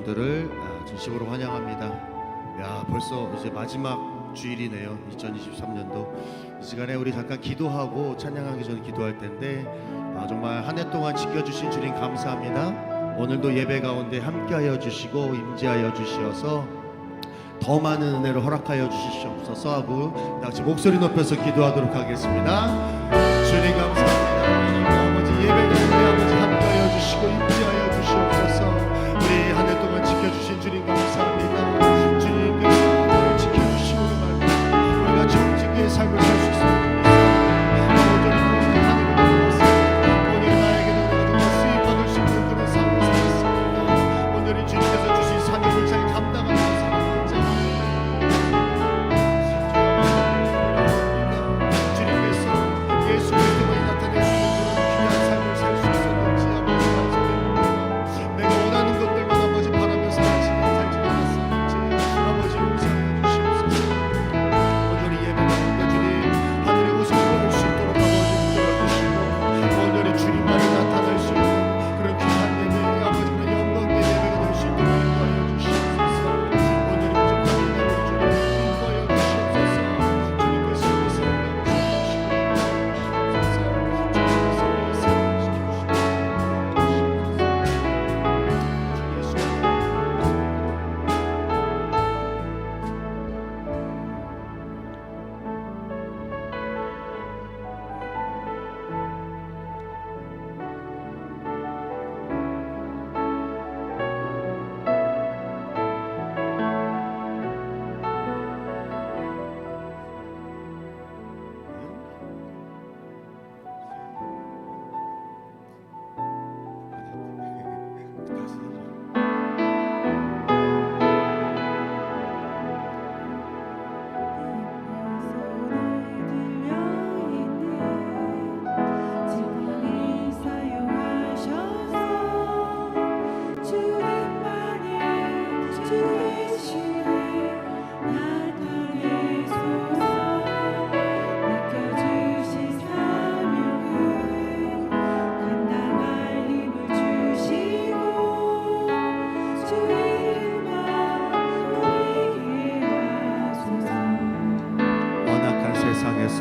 여러분들을 진심으로 환영합니다. 야, 벌써 이제 마지막 주일이네요. 2023년도 이 시간에 우리 잠깐 기도하고 찬양하기 전에 기도할 텐데 정말 한 해 동안 지켜주신 주님 감사합니다. 오늘도 예배 가운데 함께하여 주시고 임재하여 주시어서 더 많은 은혜를 허락하여 주시옵소서 하고 다 같이 목소리 높여서 기도하도록 하겠습니다. 주님 감사합니다. 오늘도 아버지 예배 가운데 아버지 함께하여 주시고 임재하여 주시옵소서. 우리 한 해 동안 지켜주신 주님 감사합니다. 주님께서 우리를 지켜주시고 말고 우리가 정직의 삶을 살 수 있습니다.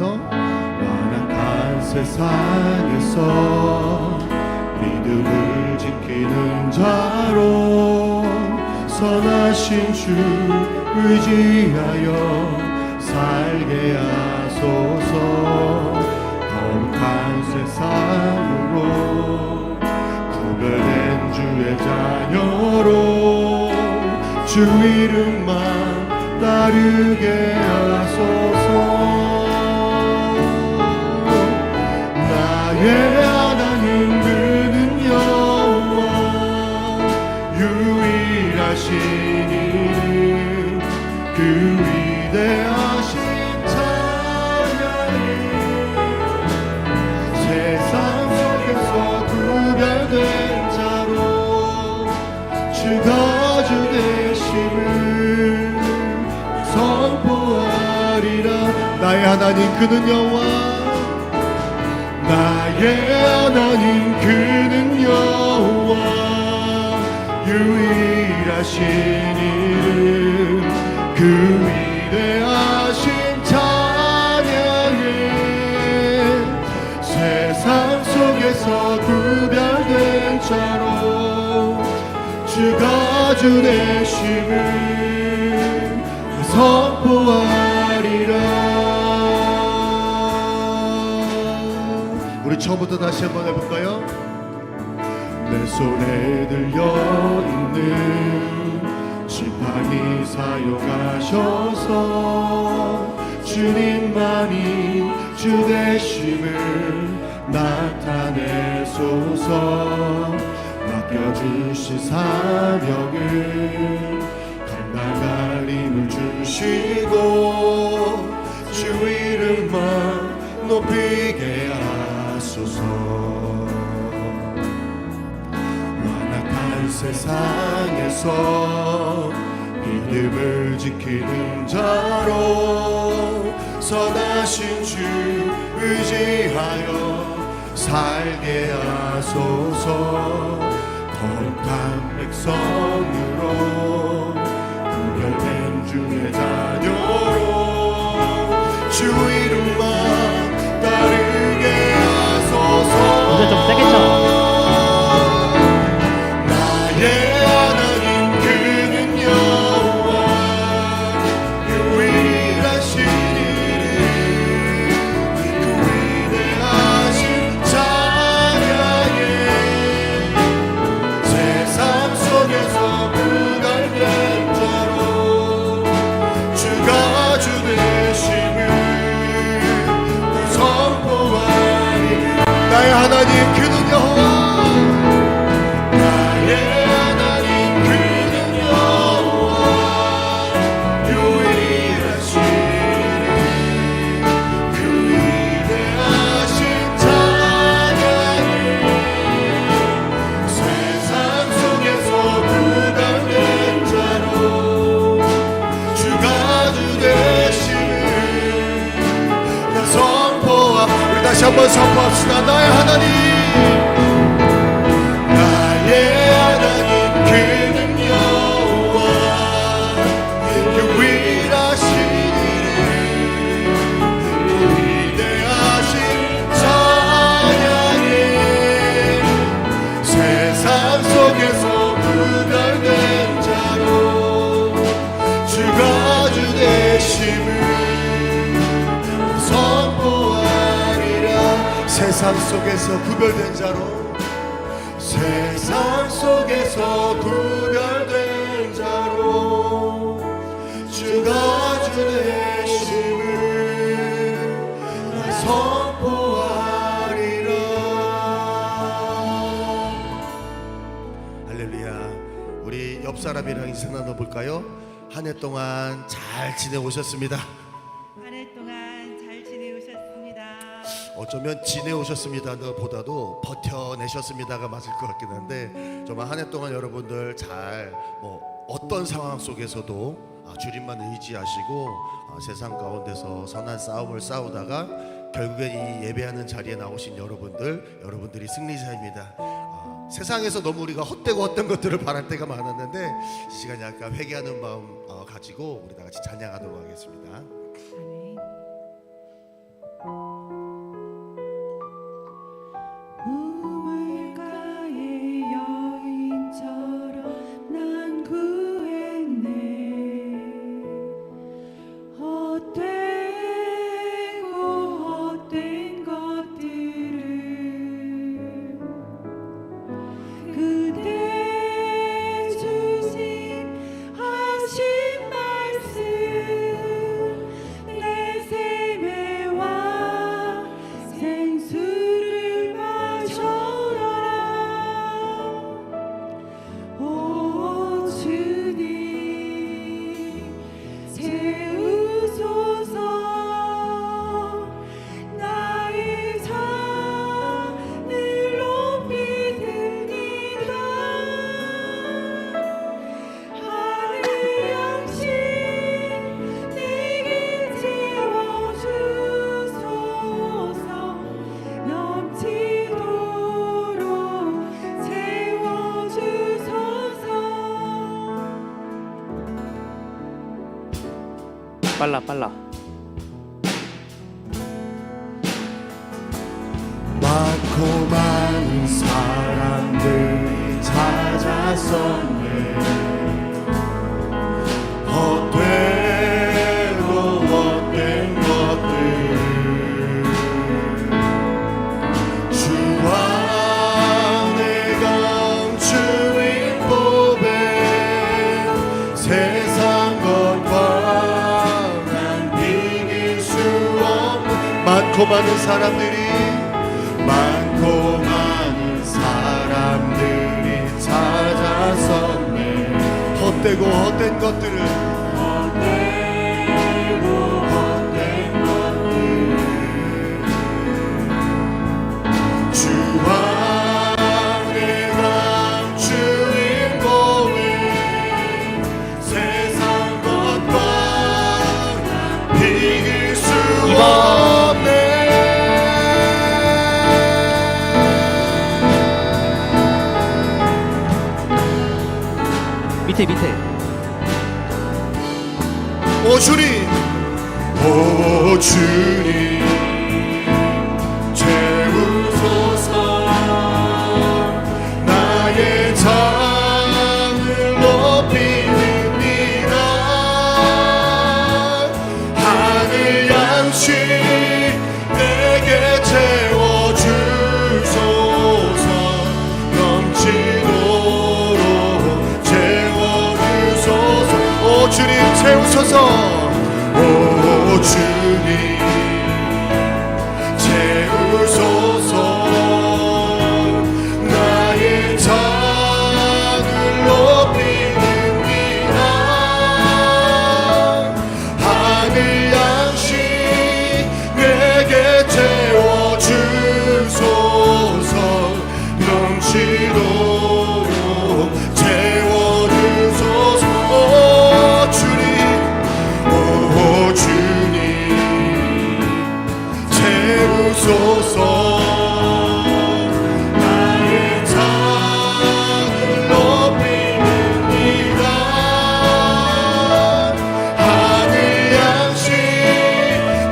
완악한 세상에서 믿음을 지키는 자로 선하신 주 의지하여 살게 하소서. 거룩한 세상으로 구별된 주의 자녀로 주 이름만 따르게 하소서. 하나님 그는 여호와 유일하시니 그 위대하신 찬양이 세상 속에서 구별된 자로 주가 주 되심을 선포하리라. 나의 하나님 그는 여호와 나의 하나님 그는 여호와 유일하신 이름 그 위대하신 찬양에 세상 속에서 구별된 자로 주가 주 되심을 선포하리라. 우리 처음부터 다시 한번 해볼까요? 내 손에 들려있는 지팡이 사용하셔서 주님만이 주 되심을 나타내소서. 맡겨주신 사명을 감당할 힘을 주시고 주 이름만 높이게 하소서. 완악한 세상에서 믿음을 지키는 자로 선하신 주 의지하여 살게 하소서. 거룩한 택한 백성으로 구별된 주의 자녀로 주 이름만 따르게 하소서. 이제 좀 세게 쳐. 나의 하나님 그는 여호와 유일하신 이름 그 위대하신 찬양에 세상 속에서 구별된 자로 주가 주 되심을 선포하리. 나의 하나님 그는 여호와 나의 하나님 그는 여호와 유일하신 그 위대하신 찬양에 세상 속에서 구별된 자로 주가 주 되심을 나 선포하. 우리 다시 한번 선포합시다. 나의 하나님 나의 하나님 그는 여호와 유일하신 이름 그 위대하신 찬양에 세상 속에서 구별된 자로 주가 주 되심을 선포하리라. 세상 속에서 구별된 자로 세상 속에서 구별된 자로 주가 주 되심을 나 선포하리라. 할렐루야. 우리 옆 사람이랑 인사 나눠볼까요? 한 해 동안 잘 지내오셨습니다. 한 해 동안 잘 지내오셨습니다. 어쩌면 지내오셨습니다 보다도 버텨내셨습니다가 맞을 것 같긴 한데, 정말 한 해 동안 여러분들 잘 어떤 상황 속에서도 주님만 의지하시고 세상 가운데서 선한 싸움을 싸우다가 결국엔 이 예배하는 자리에 나오신 여러분들이 승리자입니다. 세상에서 너무 우리가 헛된 것들을 바랄 때가 많았는데, 이 시간 약간 회개하는 마음 가지고 우리 다 같이 찬양하도록 하겠습니다. 아멘. 우물가의 여인처럼 난 구했네. 헛된 것들을 그대 주신 하신 말씀 내 세매와 생수를 마셔라. 오 주님 채우소서. 나의 잔을 높이 듭니다. 하늘 양식 내게 채워주소서. 넘치도록 채워주소서. 빨라. 많고 많은 사람들이 찾아섰네. 헛되고 헛된 것들을 주와 내 감추인 법에 세상 것과 난 이길 수 없는 많고 많은 사람들이 찾아섰네. 헛되고 헛된 것들을 주와 내 감추인 몸에 세상 것과 비길 수 없네. 밑에 오 주님, 오 주님 채우소서. 나의 장을 높이느니라. 하늘 양식 내게 채워주소서. 넘치도록 채워주소서. 오 주님 채우소서. 오 주님 채우소서. 나의 장을 높이느니라. 하늘 양식 내게 채워주소서. 넘치도록 채워주소서. 오 주님, 오 주님 채우소서. 나의 장을 높이느니라. 하늘 양식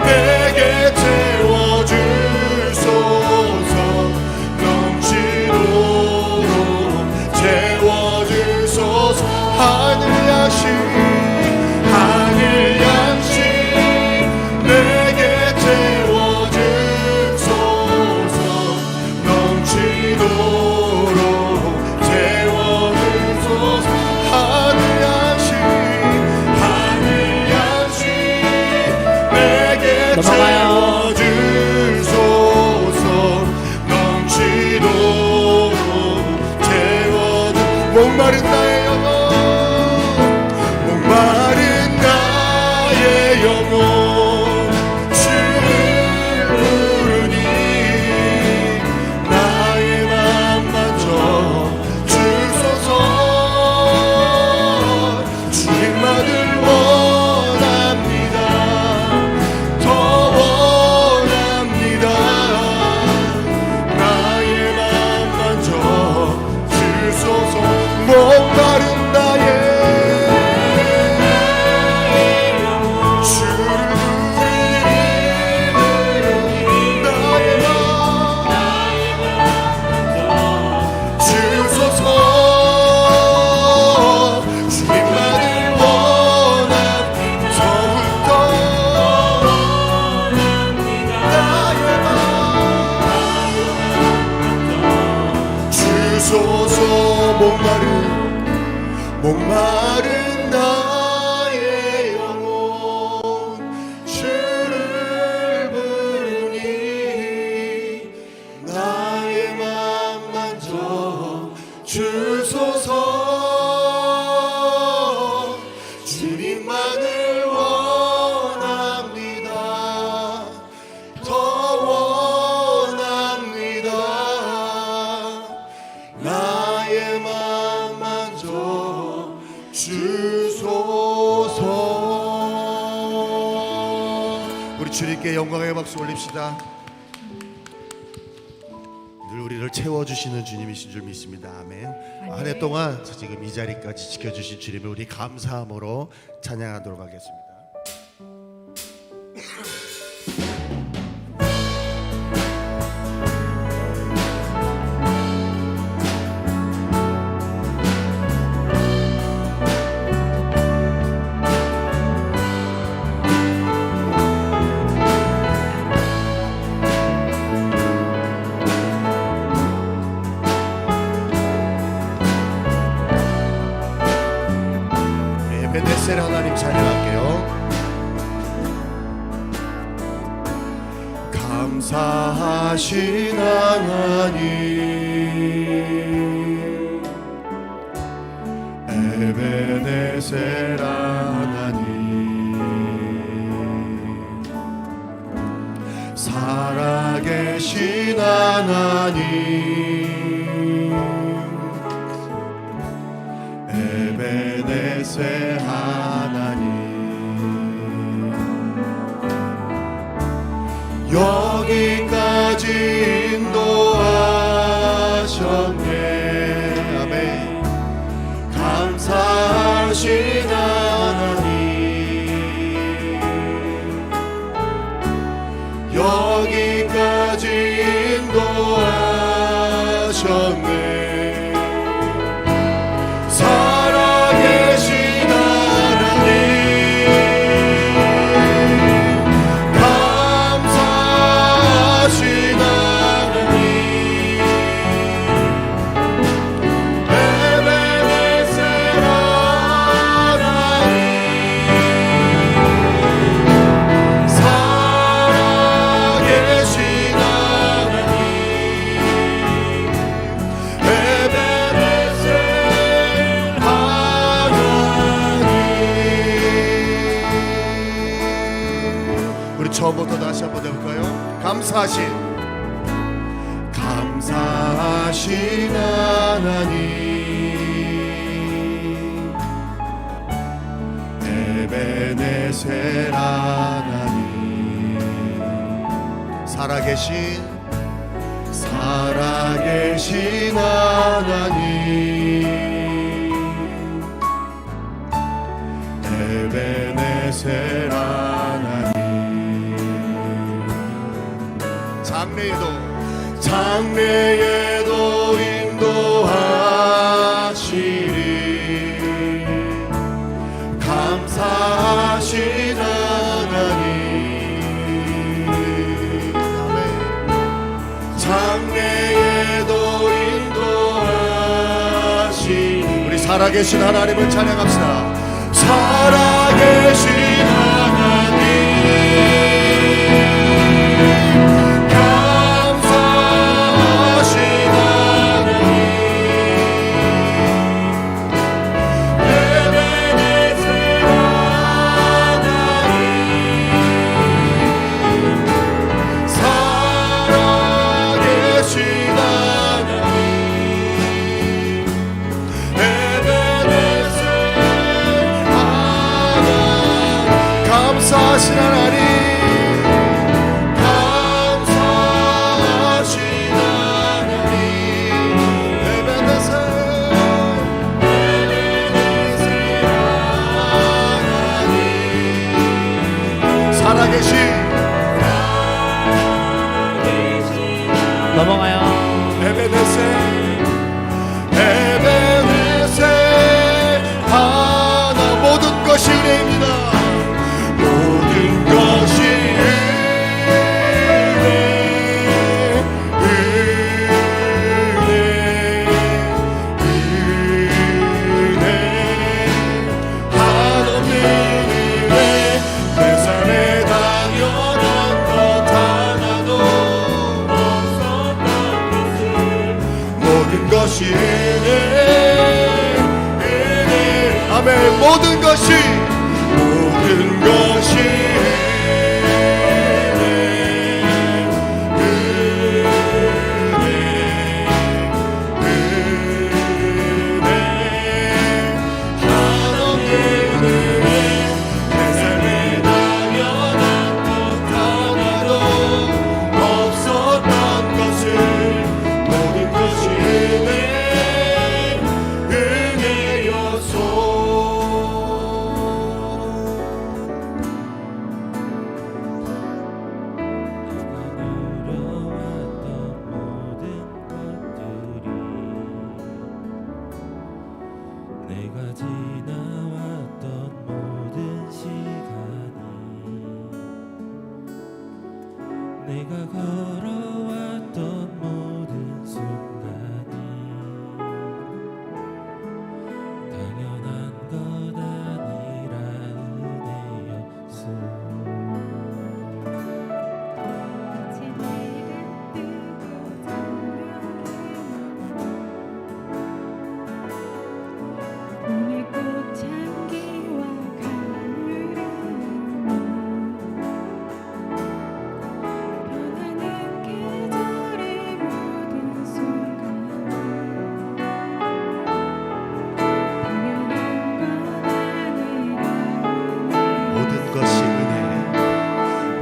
내게 채워주소서. 넘치도록 채워주소서. 하늘 양식, 하늘 양식 내게 채워주소서. 넘치도록 채워주소서. 하늘 양식, 하늘 양식 내게 넘어가요. 채워주소서. 넘치도록 채워주. 목마른 나의 영혼, 목마른 나의 영혼 주를 부르니. 나의 맘 만져 주소서. 주님만을 원합니다. 더 원합니다. 나의 맘 만져 주소서. 목마른 나의 주를 부르니. 나의 맘 주소서. 주님만을 원합니다. 더욱더 나의 맘 주소서. 목마른 나의 영혼 주를 부르니. 나의 맘 만져 주소서. 주님만을 원합니다. 더 원합니다. 나의 맘 만져 주소서. 우리 주님께 영광의 박수 올립시다. 늘 우리를 채워주시는 주님이신 줄 믿습니다. 아멘. 한 해 동안 지금 이 자리까지 지켜주신 주님을 우리 감사함으로 찬양하도록 하겠습니다. 베네셀 하나님 찬양할게요. 감사하신 하나님, 에베네셀 하나님, 살아계신 하나님, 에베네셀 하나님, 여기까지 인도하셨네. 아멘. 감사 처음부터 다시 한번 해볼까요? 감사하신 하나님, 에베네셀 하나님, 살아계신 하나님, 에베네셀 하나님, 장래에도 인도하시리 감사하신 하나님, 아멘. 장래에도 인도하시리. 우리 살아계신 하나님을 찬양합시다. 살아계신 하나님, 감사하신 하나님, 감사하신 하나님, 에베네셀 하나님, 살아계신 넘어가요. 에베네셀 하나. 모든 것이 은혜입니다. 모든 것이 은혜 한없는 은혜, 내 삶에 당연한 것 하나도 없었던 것을, 모든 것이 은혜, 아멘. 모든 것이 내가 걸어왔던 모든 순간이 당연한 것 아니라 은혜였어. 마치 내가 뜨고 잠겨있는 봄의 꽃향기와 가을의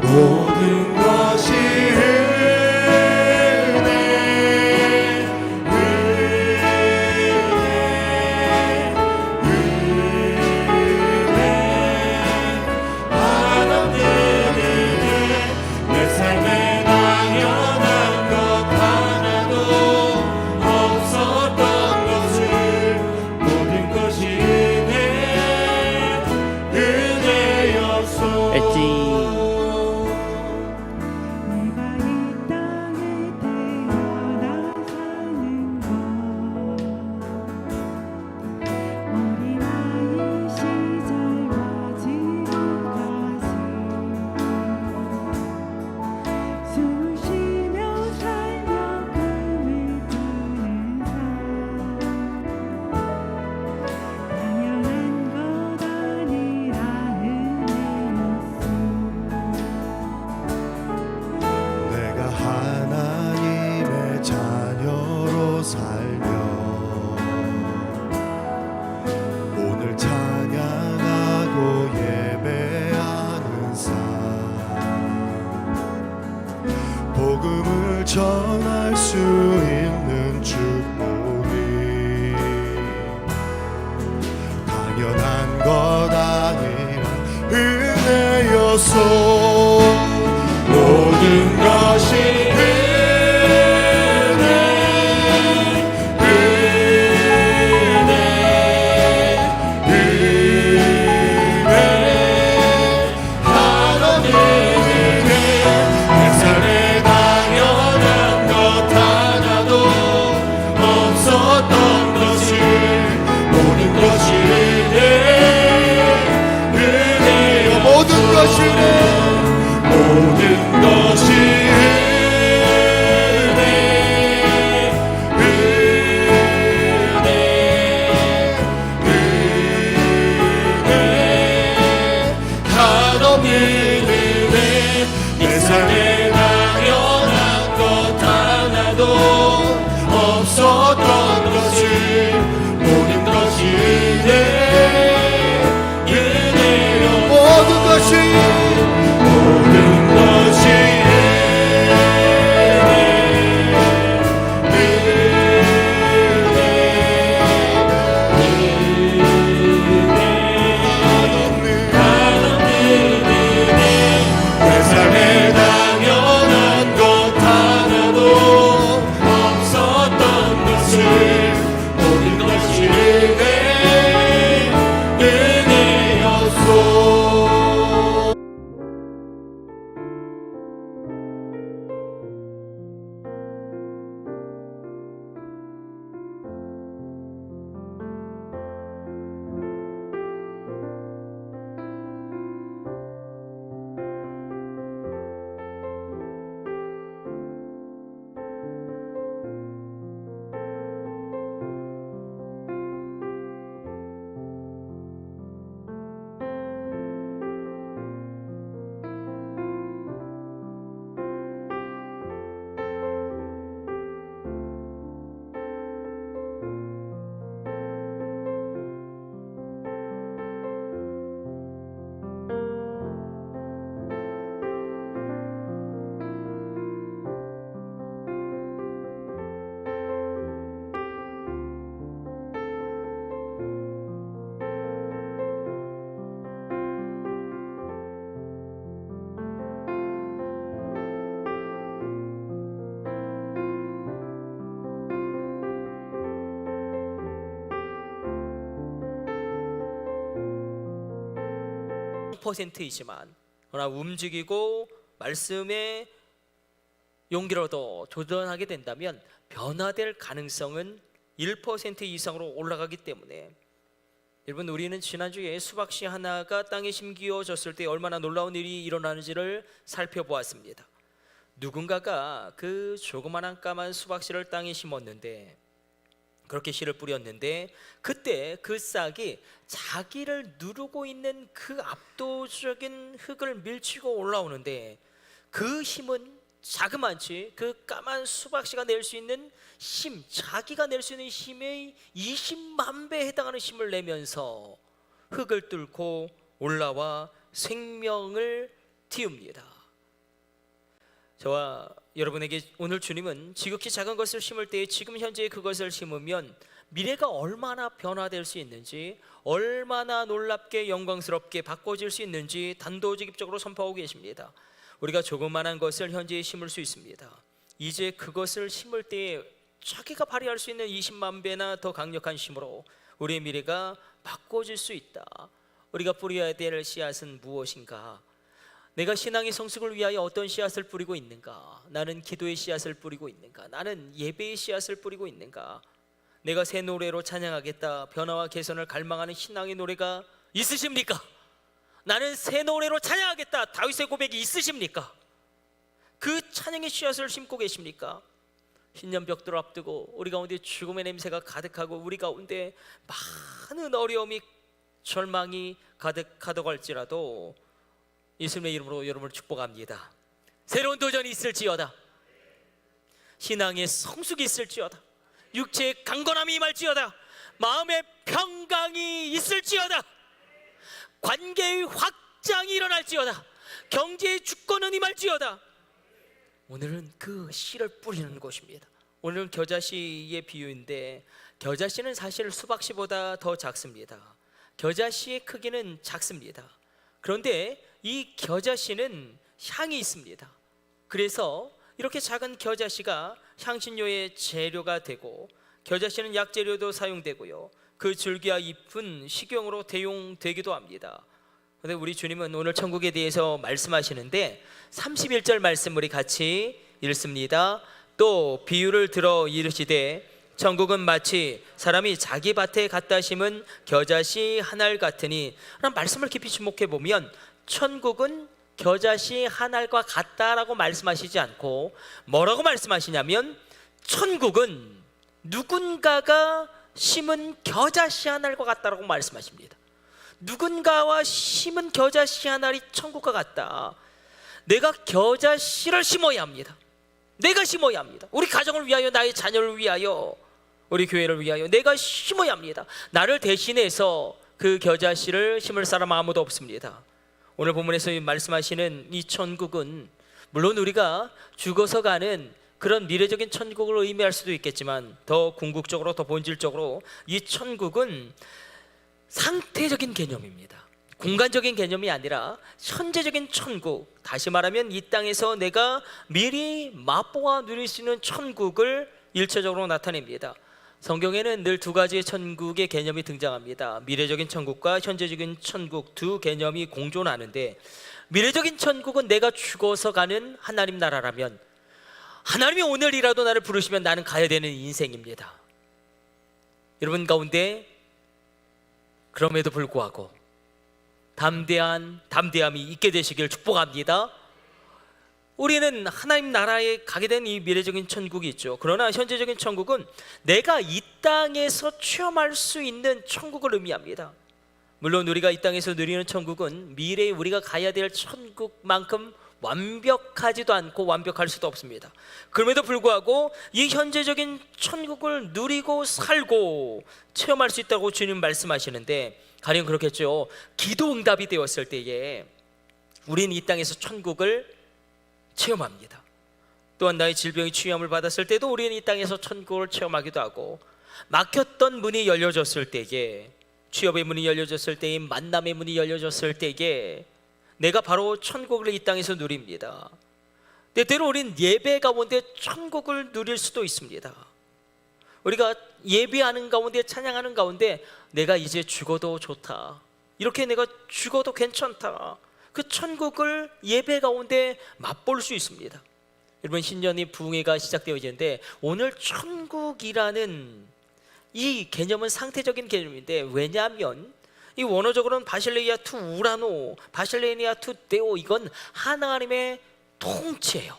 모든 것이 은혜, 한없는 은혜, 내 삶에 당연한 것 하나도 없었던 것을, 모든 것이 은혜였소. 엣지. 전할 수 있는 축복이 당연한 것 아니라 은혜였소. 모든 것이 %이지만 그러나 움직이고 말씀의 용기로도 도전하게 된다면 변화될 가능성은 1% 이상으로 올라가기 때문에 여러분, 우리는 지난주에 수박씨 하나가 땅에 심기어졌을 때 얼마나 놀라운 일이 일어나는지를 살펴보았습니다. 누군가가 그 조그만한 까만 수박씨를 땅에 심었는데, 그렇게 씨를 뿌렸는데, 그때 그 싹이 자기를 누르고 있는 그 압도적인 흙을 밀치고 올라오는데, 그 힘은 자그만치 그 까만 수박씨가 낼 수 있는 힘, 자기가 낼 수 있는 힘의 20만 배에 해당하는 힘을 내면서 흙을 뚫고 올라와 생명을 틔웁니다. 저와 여러분에게 오늘 주님은 지극히 작은 것을 심을 때 지금 현재 그것을 심으면 미래가 얼마나 변화될 수 있는지, 얼마나 놀랍게 영광스럽게 바꿔질 수 있는지 단도직입적으로 선포하고 계십니다. 우리가 조그만한 것을 현재 심을 수 있습니다. 이제 그것을 심을 때 자기가 발휘할 수 있는 20만 배나 더 강력한 힘으로 우리의 미래가 바꿔질 수 있다. 우리가 뿌려야 될 씨앗은 무엇인가? 내가 신앙의 성숙을 위하여 어떤 씨앗을 뿌리고 있는가? 나는 기도의 씨앗을 뿌리고 있는가? 나는 예배의 씨앗을 뿌리고 있는가? 내가 새 노래로 찬양하겠다, 변화와 개선을 갈망하는 신앙의 노래가 있으십니까? 나는 새 노래로 찬양하겠다, 다윗의 고백이 있으십니까? 그 찬양의 씨앗을 심고 계십니까? 신년벽돌 앞두고 우리 가운데 죽음의 냄새가 가득하고 우리 가운데 많은 어려움이, 절망이 가득하다고 할지라도 예수님의 이름으로 여러분을 축복합니다. 새로운 도전이 있을지어다, 신앙의 성숙이 있을지어다, 육체의 강건함이 임할지어다, 마음의 평강이 있을지어다, 관계의 확장이 일어날지어다, 경제의 주권은 임할지어다, 오늘은 그 씨를 뿌리는 곳입니다. 오늘은 겨자씨의 비유인데 겨자씨는 사실 수박씨보다 더 작습니다. 겨자씨의 크기는 작습니다. 그런데 이 겨자씨는 향이 있습니다. 그래서 이렇게 작은 겨자씨가 향신료의 재료가 되고 겨자씨는 약재료도 사용되고요. 그 줄기와 잎은 식용으로 대용되기도 합니다. 그런데 우리 주님은 오늘 천국에 대해서 말씀하시는데 31절 말씀 우리 같이 읽습니다. 또 비유를 들어 이르시되 천국은 마치 사람이 자기 밭에 갖다 심은 겨자씨 한 알 같으니 라는 말씀을 깊이 주목해 보면 천국은 겨자씨 한 알과 같다라고 말씀하시지 않고 뭐라고 말씀하시냐면 천국은 누군가가 심은 겨자씨 한 알과 같다라고 말씀하십니다. 누군가와 심은 겨자씨 한 알이 천국과 같다. 내가 겨자씨를 심어야 합니다. 내가 심어야 합니다. 우리 가정을 위하여, 나의 자녀를 위하여, 우리 교회를 위하여 내가 심어야 합니다. 나를 대신해서 그 겨자씨를 심을 사람 아무도 없습니다. 오늘 본문에서 말씀하시는 이 천국은 물론 우리가 죽어서 가는 그런 미래적인 천국을 의미할 수도 있겠지만 더 궁극적으로, 더 본질적으로 이 천국은 상태적인 개념입니다. 공간적인 개념이 아니라 현재적인 천국, 다시 말하면 이 땅에서 내가 미리 맛보아 누릴 수 있는 천국을 일체적으로 나타냅니다. 성경에는 늘 두 가지의 천국의 개념이 등장합니다. 미래적인 천국과 현재적인 천국 두 개념이 공존하는데 미래적인 천국은 내가 죽어서 가는 하나님 나라라면 하나님이 오늘이라도 나를 부르시면 나는 가야 되는 인생입니다. 여러분 가운데 그럼에도 불구하고 담대함이 있게 되시길 축복합니다. 우리는 하나님 나라에 가게 된 이 미래적인 천국이 있죠. 그러나 현재적인 천국은 내가 이 땅에서 체험할 수 있는 천국을 의미합니다. 물론 우리가 이 땅에서 누리는 천국은 미래에 우리가 가야 될 천국만큼 완벽하지도 않고 완벽할 수도 없습니다. 그럼에도 불구하고 이 현재적인 천국을 누리고 살고 체험할 수 있다고 주님 말씀하시는데 가령 그렇겠죠. 기도 응답이 되었을 때에 우리는 이 땅에서 천국을 체험합니다. 또한 나의 질병이 치유함을 받았을 때도 우리는 이 땅에서 천국을 체험하기도 하고 막혔던 문이 열려졌을 때에 취업의 문이 열려졌을 때에 만남의 문이 열려졌을 때에 내가 바로 천국을 이 땅에서 누립니다. 때때로 우리는 예배 가운데 천국을 누릴 수도 있습니다. 우리가 예배하는 가운데 찬양하는 가운데 내가 이제 죽어도 좋다, 이렇게 내가 죽어도 괜찮다, 그 천국을 예배 가운데 맛볼 수 있습니다. 여러분 신년이 부흥회가 시작되어지는데 오늘 천국이라는 이 개념은 상태적인 개념인데 왜냐하면 이 원어적으로는 바실레이아 투 우라노, 바실레이아 투 데오, 이건 하나님의 통치예요.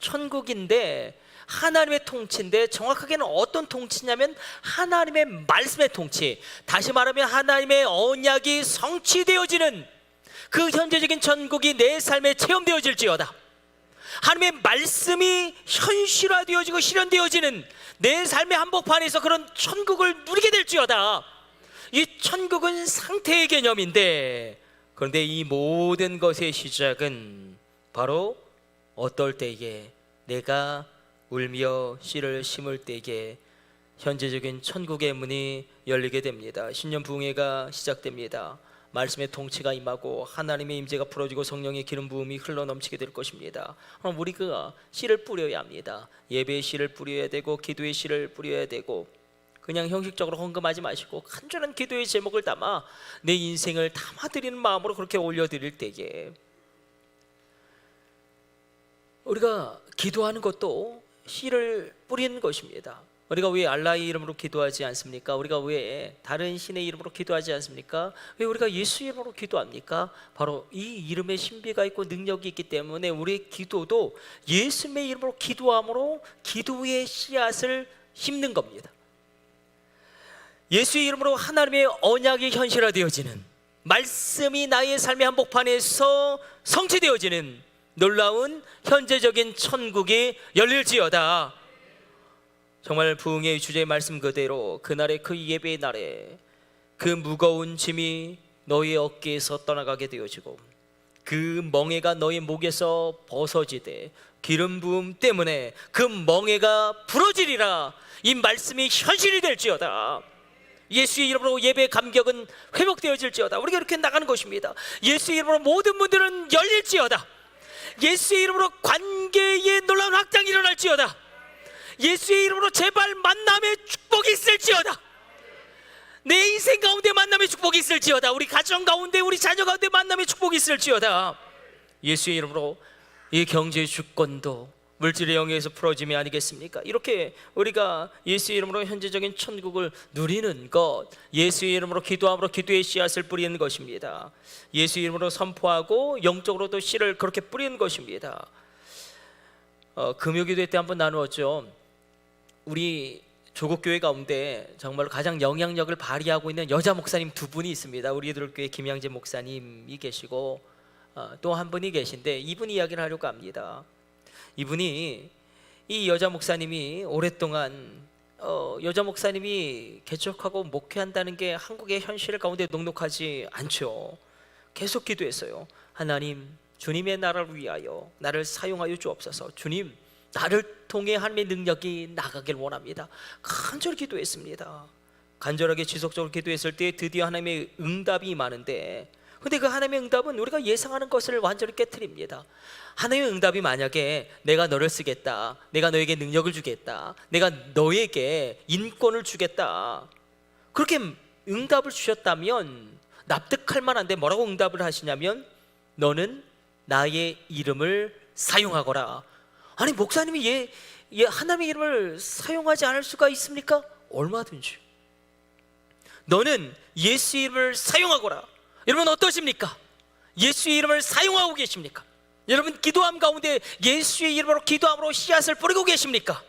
천국인데 하나님의 통치인데 정확하게는 어떤 통치냐면 하나님의 말씀의 통치, 다시 말하면 하나님의 언약이 성취되어지는 그 현재적인 천국이 내 삶에 체험되어질지어다. 하나님의 말씀이 현실화되어지고 실현되어지는 내 삶의 한복판에서 그런 천국을 누리게 될지어다. 이 천국은 상태의 개념인데 그런데 이 모든 것의 시작은 바로 어떨 때에 내가 울며 씨를 심을 때에 현재적인 천국의 문이 열리게 됩니다. 신년 부흥회가 시작됩니다. 말씀의 통치가 임하고 하나님의 임재가 풀어지고 성령의 기름 부음이 흘러넘치게 될 것입니다. 그럼 우리가 씨를 뿌려야 합니다. 예배의 씨를 뿌려야 되고 기도의 씨를 뿌려야 되고 그냥 형식적으로 헌금하지 마시고 간절한 기도의 제목을 담아 내 인생을 담아드리는 마음으로 그렇게 올려드릴 때에 우리가 기도하는 것도 씨를 뿌리는 것입니다. 우리가 왜 알라의 이름으로 기도하지 않습니까? 우리가 왜 다른 신의 이름으로 기도하지 않습니까? 왜 우리가 예수 이름으로 기도합니까? 바로 이 이름에 신비가 있고 능력이 있기 때문에 우리의 기도도 예수의 이름으로 기도함으로 기도의 씨앗을 심는 겁니다. 예수의 이름으로 하나님의 언약이 현실화되어지는, 말씀이 나의 삶의 한복판에서 성취되어지는 놀라운 현재적인 천국이 열릴지어다. 정말 부흥의 주제의 말씀 그대로 그날의 그 예배의 날에 그 무거운 짐이 너희의 어깨에서 떠나가게 되어지고 그 그 멍에가 너의 목에서 벗어지되 기름 부음 때문에 그 멍에가 부러지리라. 이 말씀이 현실이 될지어다. 예수의 이름으로 예배의 감격은 회복되어질지어다. 우리가 이렇게 나가는 것입니다. 예수의 이름으로 모든 문들은 열릴지어다. 예수의 이름으로 관계의 놀라운 확장이 일어날지어다. 예수의 이름으로 제발 만남의 축복이 있을지어다. 내 인생 가운데 만남의 축복이 있을지어다. 우리 가정 가운데, 우리 자녀 가운데 만남의 축복이 있을지어다. 예수의 이름으로 이 경제의 주권도 물질의 영역에서 풀어짐이 아니겠습니까? 이렇게 우리가 예수의 이름으로 현재적인 천국을 누리는 것, 예수의 이름으로 기도함으로 기도의 씨앗을 뿌리는 것입니다. 예수의 이름으로 선포하고 영적으로도 씨를 그렇게 뿌리는 것입니다. 금요기도 때 한번 나누었죠. 우리 조국교회 가운데 정말 가장 영향력을 발휘하고 있는 여자 목사님 두 분이 있습니다. 우리들 교회 김양재 목사님이 계시고 또 한 분이 계신데, 이분이 이야기를 하려고 합니다. 이분이, 이 여자 목사님이 오랫동안 여자 목사님이 개척하고 목회한다는 게 한국의 현실 가운데 녹록하지 않죠. 계속 기도했어요. 하나님, 주님의 나라를 위하여 나를 사용하여 주옵소서. 주님, 나를 통해 하나님의 능력이 나가길 원합니다. 간절히 기도했습니다. 간절하게 지속적으로 기도했을 때 드디어 하나님의 응답이 많은데, 근데 그 하나님의 응답은 우리가 예상하는 것을 완전히 깨트립니다. 하나님의 응답이 만약에 내가 너를 쓰겠다, 내가 너에게 능력을 주겠다, 내가 너에게 인권을 주겠다, 그렇게 응답을 주셨다면 납득할 만한데, 뭐라고 응답을 하시냐면 너는 나의 이름을 사용하거라. 아니, 목사님이 하나님의 이름을 사용하지 않을 수가 있습니까? 얼마든지. 너는 예수의 이름을 사용하거라. 여러분 어떠십니까? 예수의 이름을 사용하고 계십니까? 여러분 기도함 가운데 예수의 이름으로 기도함으로 씨앗을 뿌리고 계십니까?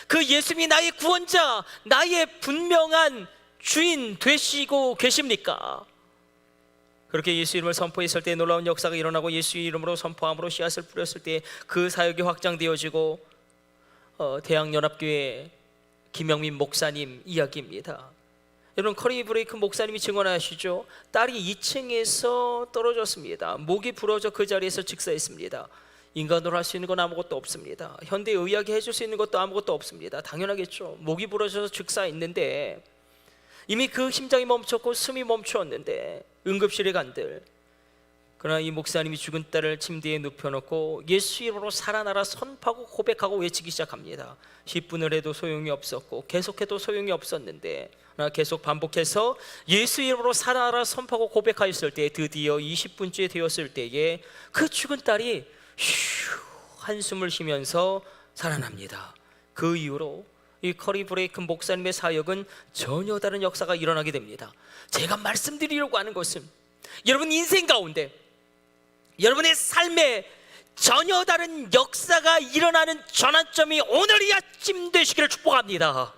그 예수님이 나의 구원자, 나의 분명한 주인 되시고 계십니까? 그렇게 예수 이름을 선포했을 때 놀라운 역사가 일어나고, 예수의 이름으로 선포함으로 씨앗을 뿌렸을 때 그 사역이 확장되어지고, 대학연합교회 김영민 목사님 이야기입니다. 여러분, 커리 브레이크 목사님이 증언하시죠. 딸이 2층에서 떨어졌습니다. 목이 부러져 그 자리에서 즉사했습니다. 인간으로 할 수 있는 건 아무것도 없습니다. 현대의학이 해줄 수 있는 것도 아무것도 없습니다. 당연하겠죠. 목이 부러져서 즉사했는데, 이미 그 심장이 멈췄고 숨이 멈추었는데 응급실에 간들. 그러나 이 목사님이 죽은 딸을 침대에 눕혀놓고 예수 이름으로 살아나라 선포하고 고백하고 외치기 시작합니다. 10분을 해도 소용이 없었고 계속해도 소용이 없었는데, 계속 반복해서 예수 이름으로 살아나라 선포하고 고백하였을 때, 드디어 20분째 되었을 때에 그 죽은 딸이 휴 한숨을 쉬면서 살아납니다. 그 이후로 이 커리 브레이크 목사님의 사역은 전혀 다른 역사가 일어나게 됩니다. 제가 말씀드리려고 하는 것은, 여러분 인생 가운데, 여러분의 삶에 전혀 다른 역사가 일어나는 전환점이 오늘 이 아침 되시기를 축복합니다.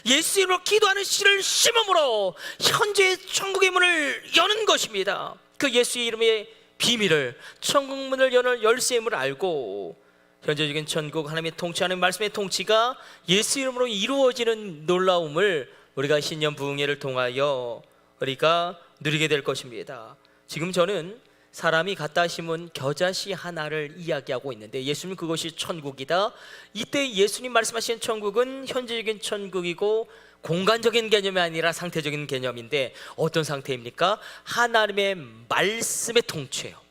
예수 이름으로 기도하는 씨를 심음으로 현재의 천국의 문을 여는 것입니다. 그 예수의 이름의 비밀을, 천국 문을 여는 열쇠임을 알고, 현재적인 천국 하나님의 통치하는 말씀의 통치가 예수 이름으로 이루어지는 놀라움을 우리가 신년 부흥회를 통하여 우리가 누리게 될 것입니다. 지금 저는 사람이 갖다 심은 겨자씨 하나를 이야기하고 있는데, 예수님 그것이 천국이다. 이때 예수님 말씀하신 천국은 현재적인 천국이고 공간적인 개념이 아니라 상태적인 개념인데, 어떤 상태입니까? 하나님의 말씀의 통치예요.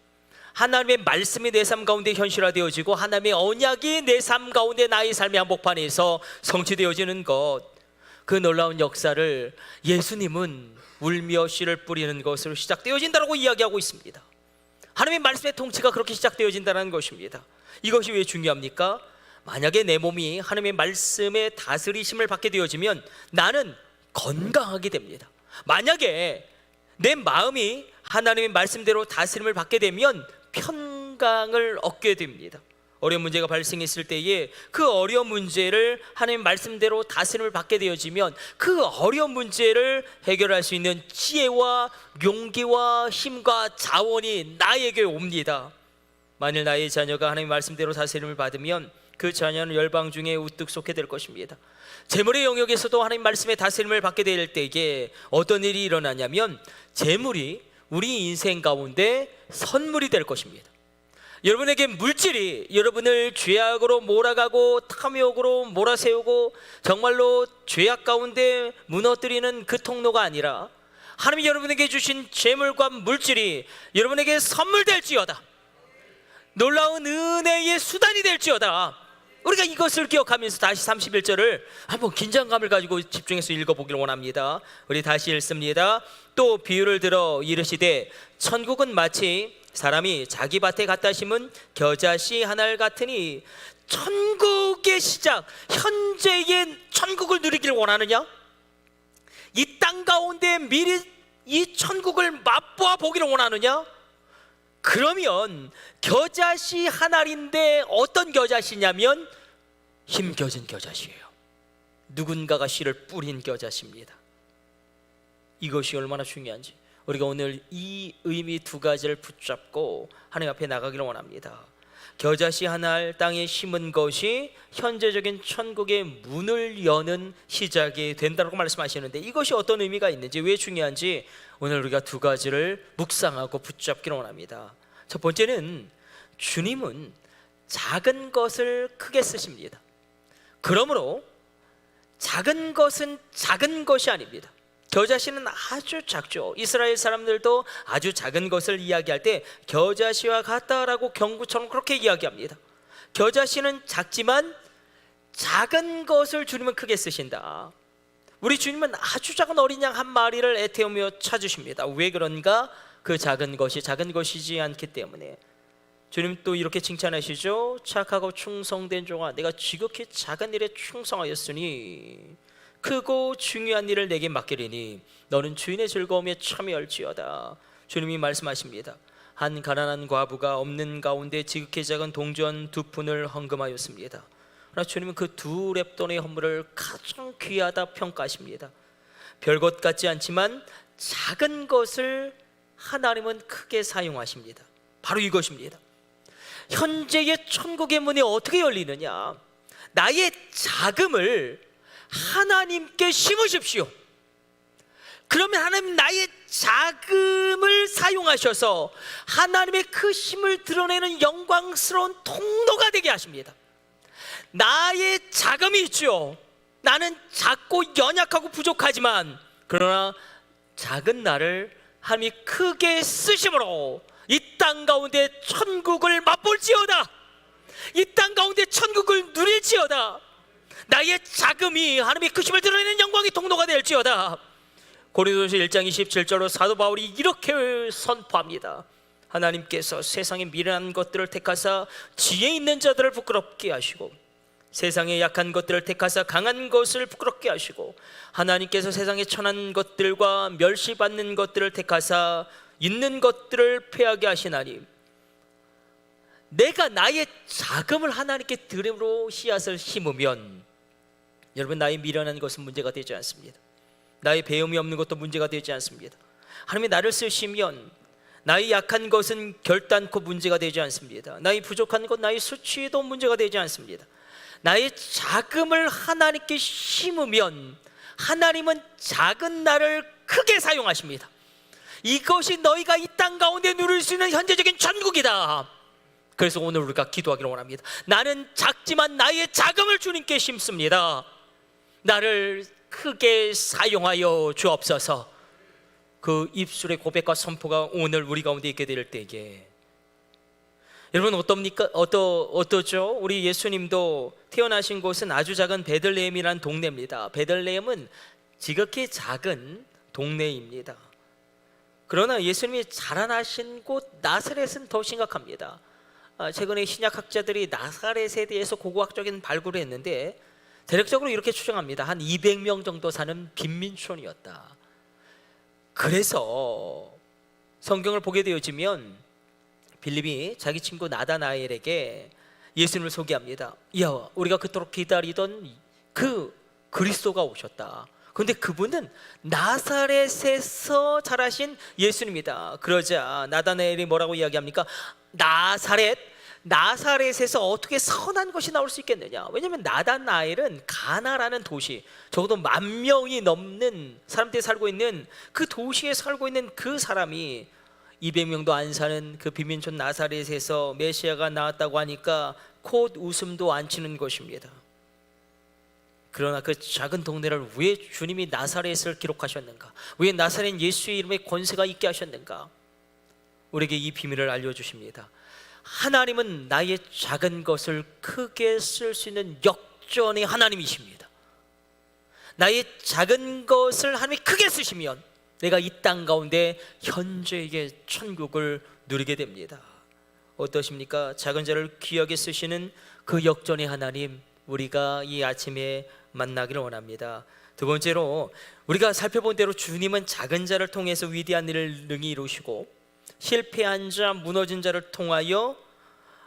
하나님의 말씀이 내 삶 가운데 현실화되어지고, 하나님의 언약이 내 삶 가운데 나의 삶의 한복판에서 성취되어지는 것, 그 놀라운 역사를 예수님은 울며 씨를 뿌리는 것으로 시작되어진다고 이야기하고 있습니다. 하나님의 말씀의 통치가 그렇게 시작되어진다는 것입니다. 이것이 왜 중요합니까? 만약에 내 몸이 하나님의 말씀의 다스리심을 받게 되어지면 나는 건강하게 됩니다. 만약에 내 마음이 하나님의 말씀대로 다스림을 받게 되면 평강을 얻게 됩니다. 어려운 문제가 발생했을 때에 그 어려운 문제를 하나님의 말씀대로 다스림을 받게 되어지면 그 어려운 문제를 해결할 수 있는 지혜와 용기와 힘과 자원이 나에게 옵니다. 만일 나의 자녀가 하나님의 말씀대로 다스림을 받으면 그 자녀는 열방 중에 우뚝 솟게 될 것입니다. 재물의 영역에서도 하나님 말씀의 다스림을 받게 될 때에 어떤 일이 일어나냐면, 재물이 우리 인생 가운데 선물이 될 것입니다. 여러분에게 물질이 여러분을 죄악으로 몰아가고 탐욕으로 몰아세우고 정말로 죄악 가운데 무너뜨리는 그 통로가 아니라 하나님이 여러분에게 주신 재물과 물질이 여러분에게 선물 될지어다, 놀라운 은혜의 수단이 될지어다. 우리가 이것을 기억하면서 다시 31절을 한번 긴장감을 가지고 집중해서 읽어보기를 원합니다. 우리 다시 읽습니다. 또 비유를 들어 이르시되 천국은 마치 사람이 자기 밭에 갖다 심은 겨자씨 한 알 같으니. 천국의 시작, 현재의 천국을 누리기를 원하느냐? 이 땅 가운데 미리 이 천국을 맛보아 보기를 원하느냐? 그러면 겨자씨 한 알인데 어떤 겨자씨냐면 힘겨진 겨자씨예요. 누군가가 씨를 뿌린 겨자씨입니다. 이것이 얼마나 중요한지 우리가 오늘 이 의미 두 가지를 붙잡고 하나님 앞에 나가기를 원합니다. 겨자씨 한 알 땅에 심은 것이 현재적인 천국의 문을 여는 시작이 된다고 말씀하시는데, 이것이 어떤 의미가 있는지, 왜 중요한지 오늘 우리가 두 가지를 묵상하고 붙잡기를 원합니다. 첫 번째는 주님은 작은 것을 크게 쓰십니다. 그러므로 작은 것은 작은 것이 아닙니다. 겨자씨는 아주 작죠. 이스라엘 사람들도 아주 작은 것을 이야기할 때 겨자씨와 같다라고 경구처럼 그렇게 이야기합니다. 겨자씨는 작지만 작은 것을 주님은 크게 쓰신다. 우리 주님은 아주 작은 어린 양 한 마리를 애태우며 찾으십니다. 왜 그런가? 그 작은 것이 작은 것이지 않기 때문에. 주님 또 이렇게 칭찬하시죠. 착하고 충성된 종아, 내가 지극히 작은 일에 충성하였으니 크고 중요한 일을 내게 맡기리니 너는 주인의 즐거움에 참여할지어다. 주님이 말씀하십니다. 한 가난한 과부가 없는 가운데 지극히 작은 동전 2푼을 헌금하였습니다. 그러나 주님은 그 2렙돈의 헌물을 가장 귀하다 평가하십니다. 별것 같지 않지만 작은 것을 하나님은 크게 사용하십니다. 바로 이것입니다. 현재의 천국의 문이 어떻게 열리느냐? 나의 자금을 하나님께 심으십시오. 그러면 하나님 나의 자금을 사용하셔서 하나님의 그 힘을 드러내는 영광스러운 통로가 되게 하십니다. 나의 자금이 있죠. 나는 작고 연약하고 부족하지만 그러나 작은 나를 하나님이 크게 쓰심으로 이 땅 가운데 천국을 맛볼지어다. 이 땅 가운데 천국을 누릴지어다. 나의 자금이 하나님의 그 힘을 드러내는 영광의 통로가 될지어다. 고린도서 1장 27절로 사도 바울이 이렇게 선포합니다. 하나님께서 세상의 미련한 것들을 택하사 지혜 있는 자들을 부끄럽게 하시고 세상의 약한 것들을 택하사 강한 것을 부끄럽게 하시고 하나님께서 세상의 천한 것들과 멸시받는 것들을 택하사 있는 것들을 패하게 하시나니, 내가 나의 자금을 하나님께 드림으로 씨앗을 심으면 여러분, 나의 미련한 것은 문제가 되지 않습니다. 나의 배움이 없는 것도 문제가 되지 않습니다. 하나님이 나를 쓰시면 나의 약한 것은 결단코 문제가 되지 않습니다. 나의 부족한 것, 나의 수치도 문제가 되지 않습니다. 나의 자금을 하나님께 심으면 하나님은 작은 나를 크게 사용하십니다. 이것이 너희가 이 땅 가운데 누릴 수 있는 현재적인 천국이다. 그래서 오늘 우리가 기도하기를 원합니다. 나는 작지만 나의 자금을 주님께 심습니다. 나를 크게 사용하여 주옵소서. 그 입술의 고백과 선포가 오늘 우리 가운데 있게 될 때에 여러분 어떻습니까? 어떠죠? 우리 예수님도 태어나신 곳은 아주 작은 베들레헴이라는 동네입니다. 베들레헴은 지극히 작은 동네입니다. 그러나 예수님이 자라나신 곳 나사렛은 더 심각합니다. 최근에 신약학자들이 나사렛에 대해서 고고학적인 발굴을 했는데 대략적으로 이렇게 추정합니다. 한 200명 정도 사는 빈민촌이었다. 그래서 성경을 보게 되어지면 빌립이 자기 친구 나다나엘에게 예수님을 소개합니다. 야, 우리가 그토록 기다리던 그 그리스도가 오셨다. 그런데 그분은 나사렛에서 자라신 예수님이다. 그러자 나다나엘이 뭐라고 이야기합니까? 나사렛에서 어떻게 선한 것이 나올 수 있겠느냐? 왜냐하면 나다나엘은 가나라는 도시, 적어도 10,000명이 넘는 사람들이 살고 있는 그 도시에 살고 있는 그 사람이 200명도 안 사는 그 빈민촌 나사렛에서 메시아가 나왔다고 하니까 콧 웃음도 안 치는 것입니다. 그러나 그 작은 동네를 왜 주님이 나사렛을 기록하셨는가? 왜 나사렛 예수의 이름에 권세가 있게 하셨는가? 우리에게 이 비밀을 알려주십니다. 하나님은 나의 작은 것을 크게 쓸 수 있는 역전의 하나님이십니다. 나의 작은 것을 하나님이 크게 쓰시면 내가 이 땅 가운데 현재의 천국을 누리게 됩니다. 어떠십니까? 작은 자를 귀하게 쓰시는 그 역전의 하나님, 우리가 이 아침에 만나기를 원합니다. 두 번째로 우리가 살펴본 대로 주님은 작은 자를 통해서 위대한 일을 능히 이루시고 실패한 자, 무너진 자를 통하여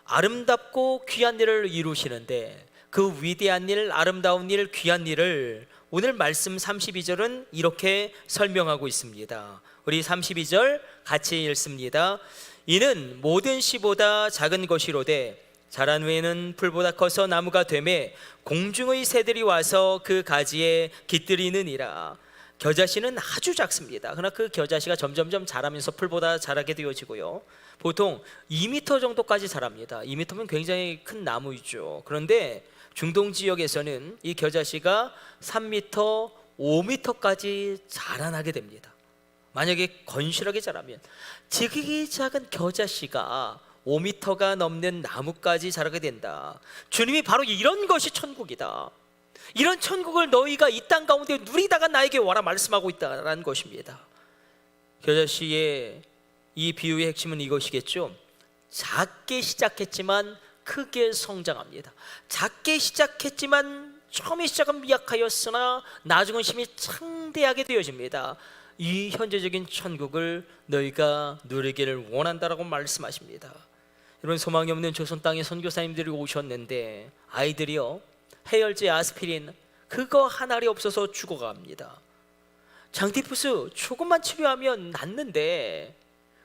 아름답고 귀한 일을 이루시는데, 그 위대한 일, 아름다운 일, 귀한 일을 오늘 말씀 32절은 이렇게 설명하고 있습니다. 우리 32절 같이 읽습니다. 이는 모든 씨보다 작은 것이로되 자란 후에는 풀보다 커서 나무가 되매 공중의 새들이 와서 그 가지에 깃들이느니라. 겨자씨는 아주 작습니다. 그러나 그 겨자씨가 점점점 자라면서 풀보다 자라게 되어지고요, 보통 2m 정도까지 자랍니다. 2m면 굉장히 큰 나무이죠. 그런데 중동 지역에서는 이 겨자씨가 3m, 5m까지 자라나게 됩니다. 만약에 건실하게 자라면 지극히 작은 겨자씨가 5m가 넘는 나무까지 자라게 된다. 주님이 바로 이런 것이 천국이다, 이런 천국을 너희가 이 땅 가운데 누리다가 나에게 와라 말씀하고 있다라는 것입니다. 겨자씨의 이 비유의 핵심은 이것이겠죠. 작게 시작했지만 크게 성장합니다. 작게 시작했지만 처음에 시작은 미약하였으나 나중은 힘이 창대하게 되어집니다. 이 현재적인 천국을 너희가 누리기를 원한다라고 말씀하십니다. 여러분, 소망이 없는 조선 땅에 선교사님들이 오셨는데 아이들이요, 해열제, 아스피린 그거 한 알이 없어서 죽어갑니다. 장티푸스 조금만 치료하면 낫는데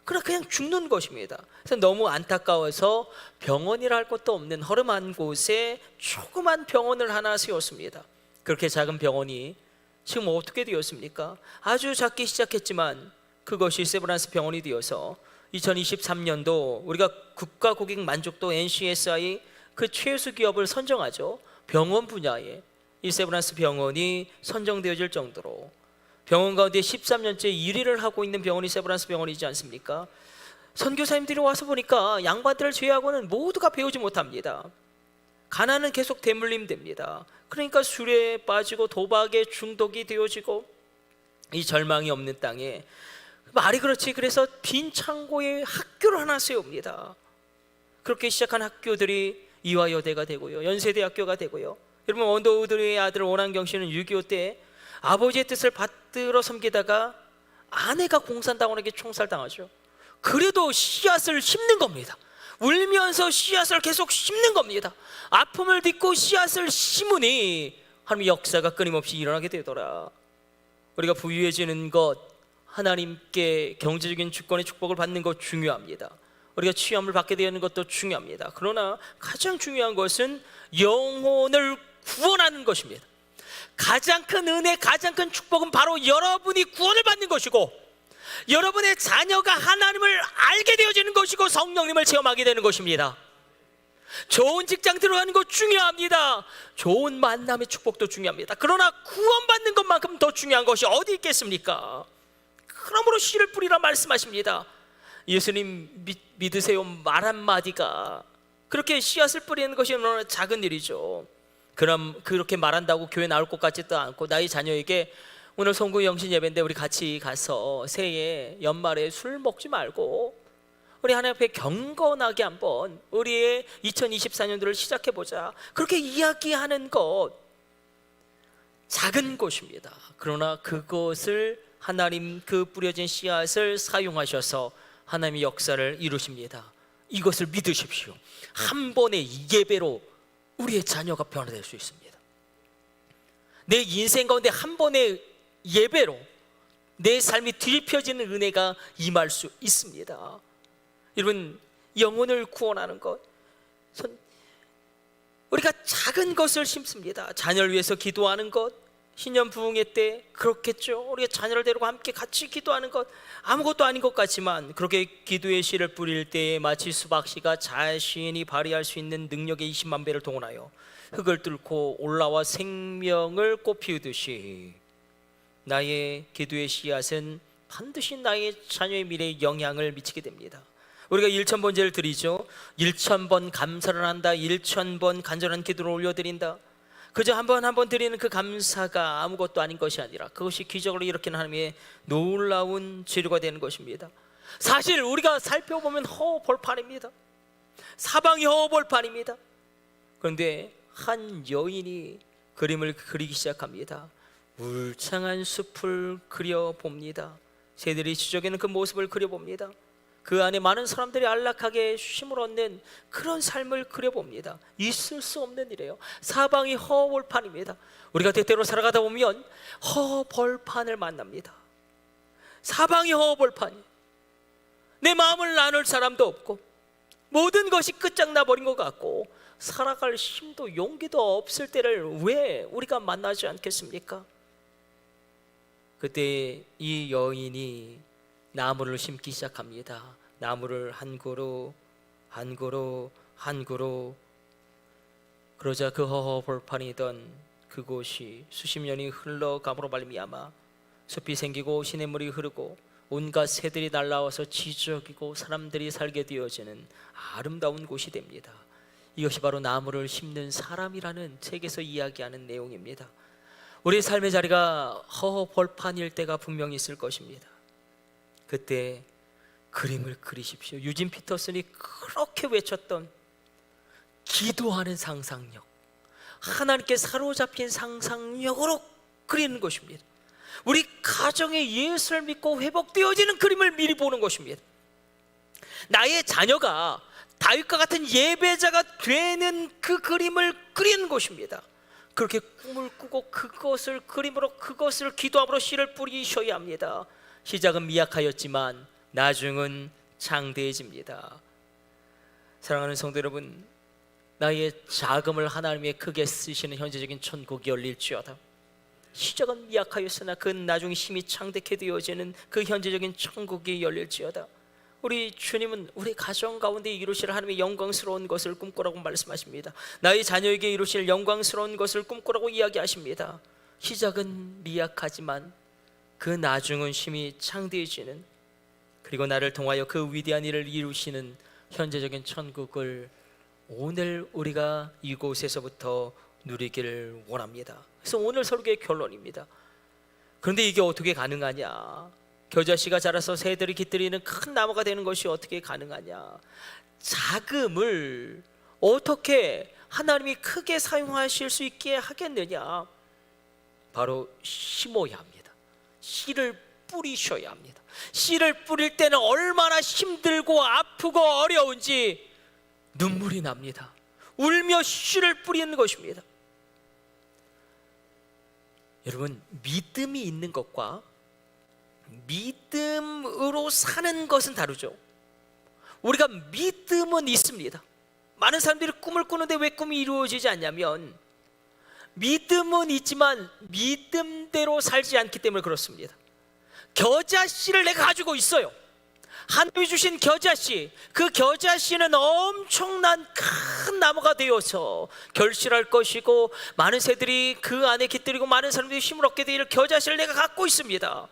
그러나 그냥 죽는 것입니다. 그래서 너무 안타까워서 병원이라 할 것도 없는 허름한 곳에 조그만 병원을 하나 세웠습니다. 그렇게 작은 병원이 지금 어떻게 되었습니까? 아주 작게 시작했지만 그것이 세브란스 병원이 되어서 2023년도 우리가 국가 고객 만족도 NCSI 그 최우수 기업을 선정하죠. 병원 분야에 이 세브란스 병원이 선정되어질 정도로 병원 가운데 13년째 1위를 하고 있는 병원이 세브란스 병원이지 않습니까? 선교사님들이 와서 보니까 양반들을 제외하고는 모두가 배우지 못합니다. 가난은 계속 대물림됩니다. 그러니까 술에 빠지고 도박에 중독이 되어지고 이 절망이 없는 땅에 말이 그렇지, 그래서 빈 창고에 학교를 하나 세웁니다. 그렇게 시작한 학교들이 이화여대가 되고요, 연세대학교가 되고요. 여러분, 원더우드의 아들 원한경 씨는 6.25 때 아버지의 뜻을 받들어 섬기다가 아내가 공산당원에게 총살당하죠. 그래도 씨앗을 심는 겁니다. 울면서 씨앗을 계속 심는 겁니다. 아픔을 딛고 씨앗을 심으니 하나님의 역사가 끊임없이 일어나게 되더라. 우리가 부유해지는 것, 하나님께 경제적인 주권의 축복을 받는 것 중요합니다. 우리가 취함을 받게 되는 것도 중요합니다. 그러나 가장 중요한 것은 영혼을 구원하는 것입니다. 가장 큰 은혜, 가장 큰 축복은 바로 여러분이 구원을 받는 것이고 여러분의 자녀가 하나님을 알게 되어지는 것이고 성령님을 체험하게 되는 것입니다. 좋은 직장 들어가는 것 중요합니다. 좋은 만남의 축복도 중요합니다. 그러나 구원받는 것만큼 더 중요한 것이 어디 있겠습니까? 그러므로 씨를 뿌리라 말씀하십니다. 예수님 믿으세요 말 한마디가 그렇게 씨앗을 뿌리는 것이 너무나 작은 일이죠. 그럼 그렇게 말한다고 교회 나올 것 같지도 않고, 나의 자녀에게 오늘 송구 영신 예배인데 우리 같이 가서 새해 연말에 술 먹지 말고 우리 하나님 앞에 경건하게 한번 우리의 2024년도를 시작해보자, 그렇게 이야기하는 것 작은 것입니다. 그러나 그것을 하나님 그 뿌려진 씨앗을 사용하셔서 하나님의 역사를 이루십니다. 이것을 믿으십시오. 한 번의 예배로 우리의 자녀가 변화될 수 있습니다. 내 인생 가운데 한 번의 예배로 내 삶이 뒤집혀지는 은혜가 임할 수 있습니다. 여러분, 영혼을 구원하는 것, 우리가 작은 것을 심습니다. 자녀를 위해서 기도하는 것, 신년 부흥회 때 그렇겠죠. 우리가 자녀를 데리고 함께 같이 기도하는 것 아무것도 아닌 것 같지만, 그렇게 기도의 씨를 뿌릴 때에 마치 수박씨가 자신이 발휘할 수 있는 능력의 20만 배를 동원하여 흙을 뚫고 올라와 생명을 꽃피우듯이, 나의 기도의 씨앗은 반드시 나의 자녀의 미래에 영향을 미치게 됩니다. 우리가 1000번제를 드리죠. 1000번 감사를 한다, 1000번 간절한 기도를 올려드린다. 그저 한 번 한 번 드리는 그 감사가 아무것도 아닌 것이 아니라 그것이 기적으로 일으키는 하나님의 놀라운 치료가 되는 것입니다. 사실 우리가 살펴보면 허허벌판입니다. 사방이 허허벌판입니다. 그런데 한 여인이 그림을 그리기 시작합니다. 울창한 숲을 그려봅니다. 새들이 지저귀는 그 모습을 그려봅니다. 그 안에 많은 사람들이 안락하게 쉼을 얻는 그런 삶을 그려봅니다. 있을 수 없는 일이에요. 사방이 허벌판입니다. 우리가 때때로 살아가다 보면 허벌판을 만납니다. 사방이 허벌판이, 내 마음을 나눌 사람도 없고 모든 것이 끝장나 버린 것 같고 살아갈 힘도 용기도 없을 때를 왜 우리가 만나지 않겠습니까? 그때 이 여인이 나무를 심기 시작합니다. 나무를 한 그루 한 그루 한 그루. 그러자 그 허허벌판이던 그곳이 수십 년이 흘러감으로 말미암아 숲이 생기고 시냇물이 흐르고 온갖 새들이 날아와서 지저귀고 사람들이 살게 되어지는 아름다운 곳이 됩니다. 이것이 바로 나무를 심는 사람이라는 책에서 이야기하는 내용입니다. 우리 삶의 자리가 허허벌판일 때가 분명히 있을 것입니다. 그때 그림을 그리십시오. 유진 피터슨이 그렇게 외쳤던 기도하는 상상력, 하나님께 사로잡힌 상상력으로 그리는 것입니다. 우리 가정의 예수를 믿고 회복되어지는 그림을 미리 보는 것입니다. 나의 자녀가 다윗과 같은 예배자가 되는 그 그림을 그리는 것입니다. 그렇게 꿈을 꾸고 그것을 그림으로, 그것을 기도함으로 씨를 뿌리셔야 합니다. 시작은 미약하였지만 나중은 창대해집니다. 사랑하는 성도 여러분, 나의 자금을 하나님의 크게 쓰시는 현재적인 천국이 열릴지어다. 시작은 미약하였으나 그 나중에 힘이 창대케 되어지는 그 현재적인 천국이 열릴지어다. 우리 주님은 우리 가정 가운데 이루실 하나님의 영광스러운 것을 꿈꾸라고 말씀하십니다. 나의 자녀에게 이루실 영광스러운 것을 꿈꾸라고 이야기하십니다. 시작은 미약하지만 그 나중은 힘이 창대해지는, 그리고 나를 통하여 그 위대한 일을 이루시는 현재적인 천국을 오늘 우리가 이곳에서부터 누리기를 원합니다. 그래서 오늘 설교의 결론입니다. 그런데 이게 어떻게 가능하냐? 겨자씨가 자라서 새들이 깃들이는 큰 나무가 되는 것이 어떻게 가능하냐? 자금을 어떻게 하나님이 크게 사용하실 수 있게 하겠느냐? 바로 심어야 합니다. 씨를 뿌리셔야 합니다. 씨를 뿌릴 때는 얼마나 힘들고 아프고 어려운지 눈물이 납니다. 울며 씨를 뿌리는 것입니다. 여러분, 믿음이 있는 것과 믿음으로 사는 것은 다르죠. 우리가 믿음은 있습니다. 많은 사람들이 꿈을 꾸는데 왜 꿈이 이루어지지 않냐면 믿음은 있지만 믿음대로 살지 않기 때문에 그렇습니다. 겨자씨를 내가 가지고 있어요. 하나님이 주신 겨자씨, 그 겨자씨는 엄청난 큰 나무가 되어서 결실할 것이고 많은 새들이 그 안에 깃들이고 많은 사람들이 힘을 얻게 될 겨자씨를 내가 갖고 있습니다.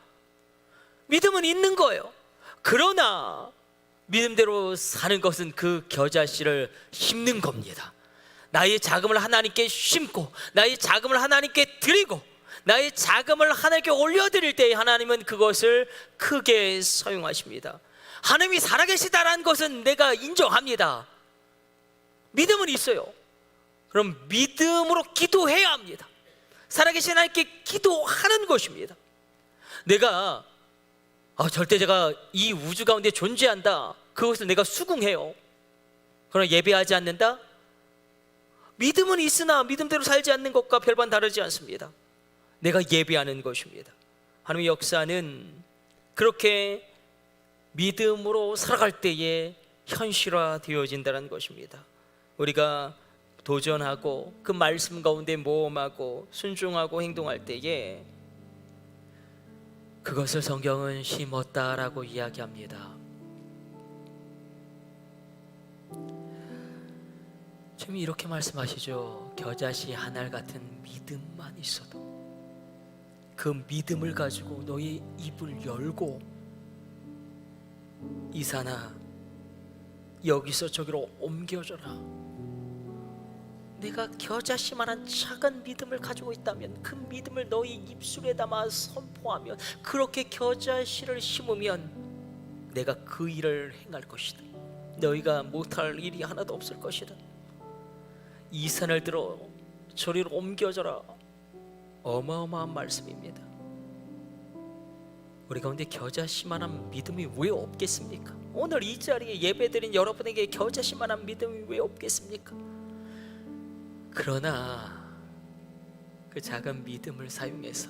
믿음은 있는 거예요. 그러나 믿음대로 사는 것은 그 겨자씨를 심는 겁니다. 나의 자금을 하나님께 심고 나의 자금을 하나님께 드리고 나의 자금을 하나님께 올려드릴 때 하나님은 그것을 크게 사용하십니다. 하나님이 살아계시다라는 것은 내가 인정합니다. 믿음은 있어요. 그럼 믿음으로 기도해야 합니다. 살아계신 하나님께 기도하는 것입니다. 내가 절대 제가 이 우주 가운데 존재한다, 그것을 내가 수긍해요. 그러나 예배하지 않는다? 믿음은 있으나 믿음대로 살지 않는 것과 별반 다르지 않습니다. 내가 예배하는 것입니다. 하나님의 역사는 그렇게 믿음으로 살아갈 때에 현실화되어진다는 것입니다. 우리가 도전하고 그 말씀 가운데 모험하고 순종하고 행동할 때에 그것을 성경은 심었다라고 이야기합니다. 주님이 이렇게 말씀하시죠. 겨자씨 한 알 같은 믿음만 있어도 그 믿음을 가지고 너의 입을 열고 이사나 여기서 저기로 옮겨져라. 내가 겨자씨만한 작은 믿음을 가지고 있다면 그 믿음을 너희 입술에 담아 선포하면, 그렇게 겨자씨를 심으면 내가 그 일을 행할 것이다. 너희가 못할 일이 하나도 없을 것이다. 이 산을 들어 저리로 옮겨져라. 어마어마한 말씀입니다. 우리 가운데 겨자씨만한 믿음이 왜 없겠습니까? 오늘 이 자리에 예배드린 여러분에게 겨자씨만한 믿음이 왜 없겠습니까? 그러나 그 작은 믿음을 사용해서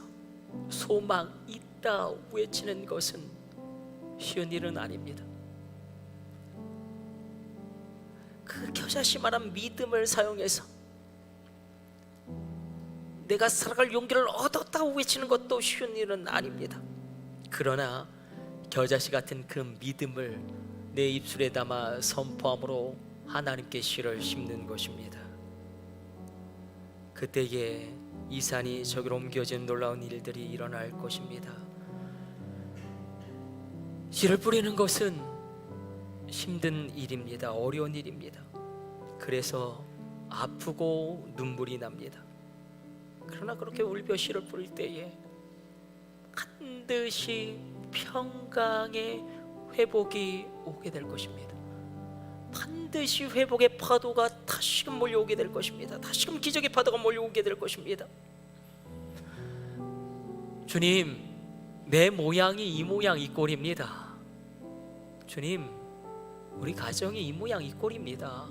소망 있다 외치는 것은 쉬운 일은 아닙니다. 그 겨자씨만한 믿음을 사용해서 내가 살아갈 용기를 얻었다 외치는 것도 쉬운 일은 아닙니다. 그러나 겨자씨 같은 그 믿음을 내 입술에 담아 선포함으로 하나님께 씨를 심는 것입니다. 그때에 이 산이 저기로 옮겨진 놀라운 일들이 일어날 것입니다. 씨를 뿌리는 것은 힘든 일입니다. 어려운 일입니다. 그래서 아프고 눈물이 납니다. 그러나 그렇게 울며 씨를 뿌릴 때에 반드시 평강의 회복이 오게 될 것입니다. 반드시 회복의 파도가 다시금 몰려오게 될 것입니다. 다시금 기적의 파도가 몰려오게 될 것입니다. 주님, 내 모양이 이 모양 이 꼴입니다. 주님, 우리 가정이 이 모양 이 꼴입니다.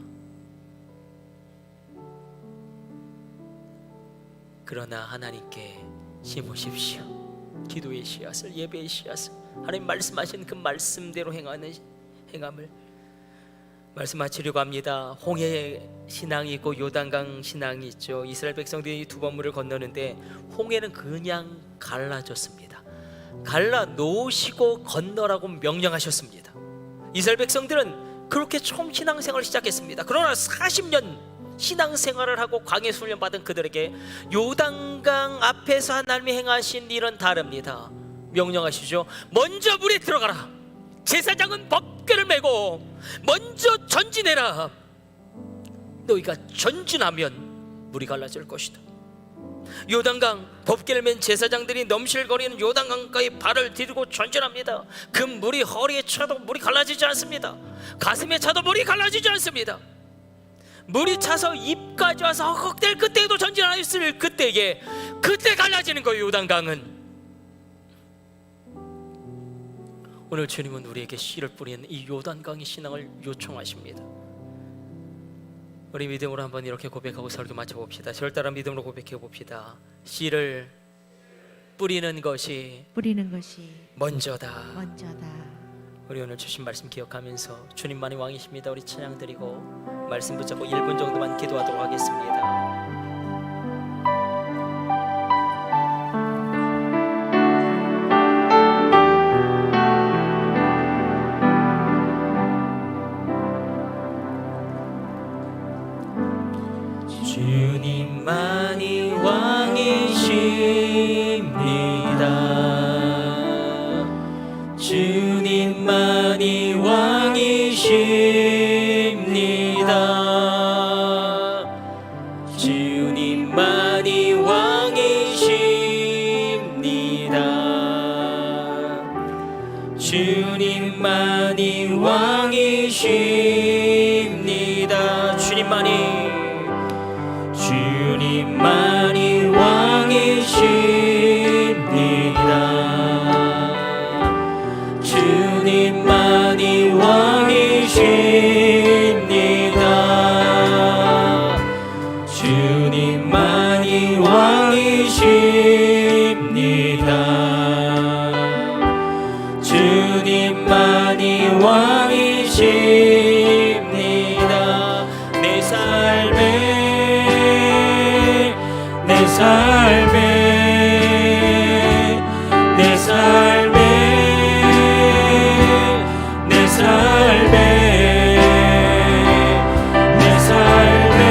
그러나 하나님께 심으십시오. 기도의 씨앗을, 예배의 씨앗을, 하나님 말씀하신 그 말씀대로 행함을 말씀하시려고 합니다. 홍해 신앙이 있고 요단강 신앙이 있죠. 이스라엘 백성들이 두 번 물을 건너는데 홍해는 그냥 갈라졌습니다. 갈라 놓으시고 건너라고 명령하셨습니다. 이스라엘 백성들은 그렇게 처음 신앙생활을 시작했습니다. 그러나 40년 신앙생활을 하고 광해 훈련 받은 그들에게 요단강 앞에서 하나님이 행하신 일은 다릅니다. 명령하시죠. 먼저 물에 들어가라. 제사장은 법궤를 메고 먼저 전진해라. 너희가 전진하면 물이 갈라질 것이다. 요단강, 법궤를 맨 제사장들이 넘실거리는 요단강가에 발을 디디고 전진합니다. 그 물이 허리에 차도 물이 갈라지지 않습니다. 가슴에 차도 물이 갈라지지 않습니다. 물이 차서 입까지 와서 헉헉댈 그때에도 전진하였을 그때 갈라지는 거예요. 요단강은. 오늘 주님은 우리에게 씨를 뿌리는 이 요단강의 신앙을 요청하십니다. 우리 믿음으로 한번 이렇게 고백하고 설교 마쳐봅시다. 저를 따라 믿음으로 고백해 봅시다. 씨를 뿌리는 것이 먼저다. 우리 오늘 주신 말씀 기억하면서 주님만이 왕이십니다. 우리 찬양 드리고 말씀 붙잡고 1분 정도만 기도하도록 하겠습니다. 주님만이 왕이십니다. 주님만이 왕이십니다. 주님만이 왕이십니다. 주님만이 왕이십니다. 주님만이 왕이십니다. 주님만이 왕이십니다. 주님만이 왕이십니다. 주님만이 왕이십니다. 내 삶에 내 삶에 내 삶에 내 삶에 내 삶에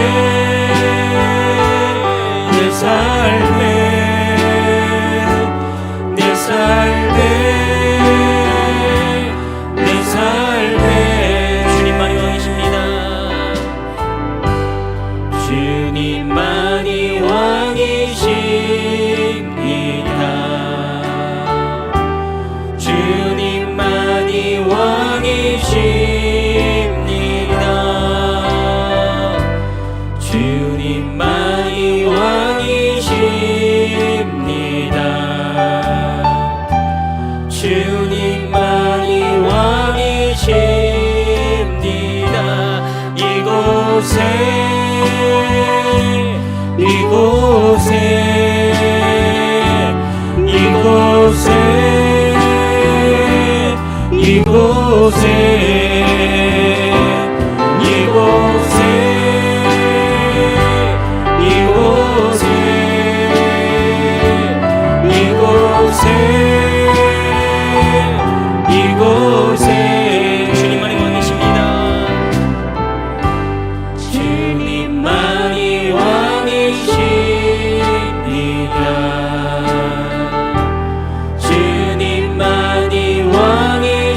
내 삶에 내 삶에 주님만이 왕이십니다. 주님만이 왕이십니다. 주님만이 왕이십니다. 주님만이 왕이십니다. 주님만이 왕이십니다. 이곳에 이곳에 이곳에 이곳에 이곳에 이곳에 이곳에 이곳에 주님만이 왕이십니다. 주님만이 왕이십니다. 주님만이 왕이십니다.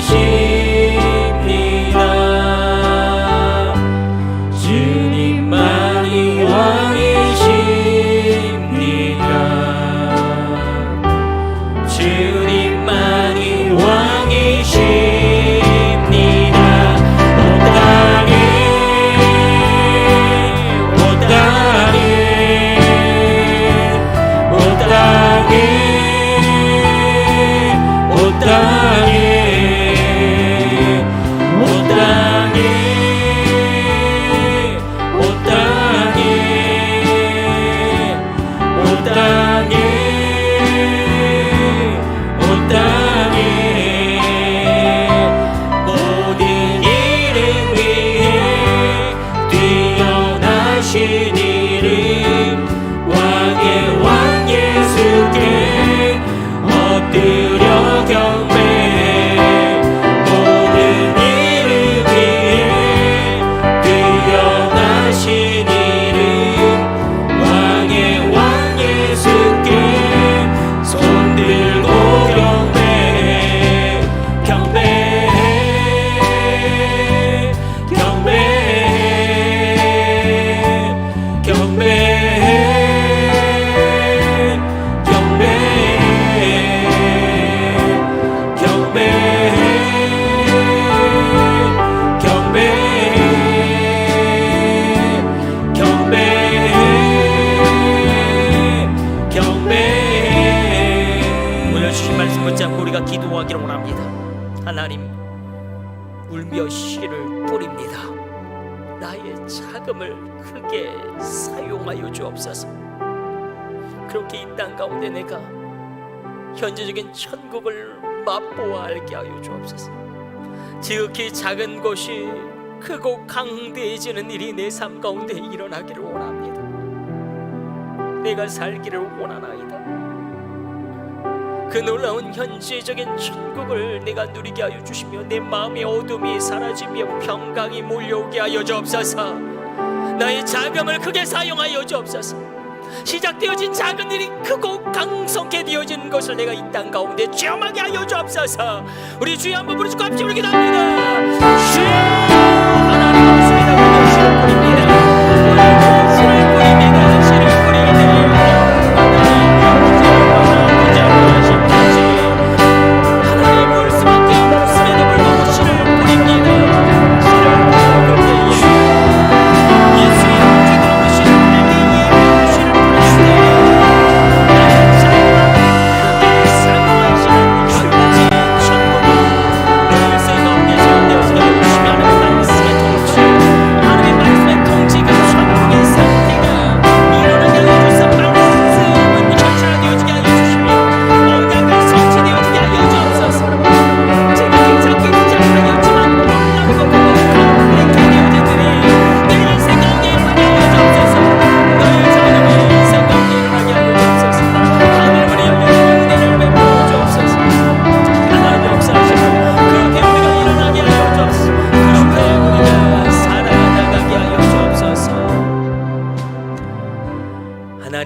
주님만이 왕이십니다. 주님만이 왕이십니다. 온 땅에 온 땅에 온 땅에 온 땅에 온 땅에 온 땅에 온 땅에 온 땅에 모든 이름 위에 뛰어나신 이름 왕의 왕 예수께 엎드려 경배 모든 이름 위에 뛰어나신 이름 왕의 왕 예수께 손들고 경배해 경배해 경배해 경배해 경배해 경배해 경배해 경배해 경배해 오늘 주신 말씀 붙잡고 우리가 기도하기를 원합니다. 하나님, 울며 씨를 뿌립니다. 나의 자금을 크게 사용하여 주옵소서. 그렇게 이 땅 가운데 내가 현재적인 천국을 맛보아 알게 하여 주옵소서. 지극히 작은 것이 크고 강대해지는 일이 내 삶 가운데 일어나기를 원합니다. 내가 살기를 원하나이다. 그 놀라운 현재적인 천국을 내가 누리게 하여 주시며 내 마음의 어둠이 사라지며 평강이 몰려오게 하여 주옵소서. 나의 자금을 크게 사용하여 주옵소서. 시작되어진 작은 일이 크고 강성케 되어진 것을 내가 이 땅 가운데 체험하게 하여 주옵소서. 우리 주여 한번 부르짖고 함께 기도합니다. 주여, 하나님 없습니다. 우리 씨를 뿌립니다. 우리 씨를 뿌립니다. 씨를 뿌리게 되어 하나님 올 수밖에 없음에도 불구하고 씨를 뿌립니다. 씨를 뿌리게 예수 이름 기도로 씨를 뿌리게 씨를 뿌리시되 나의 삶을 크게 사용하시는 현재 천국을 내 인생 가운데 세워되어지게 하여 주시며 하나님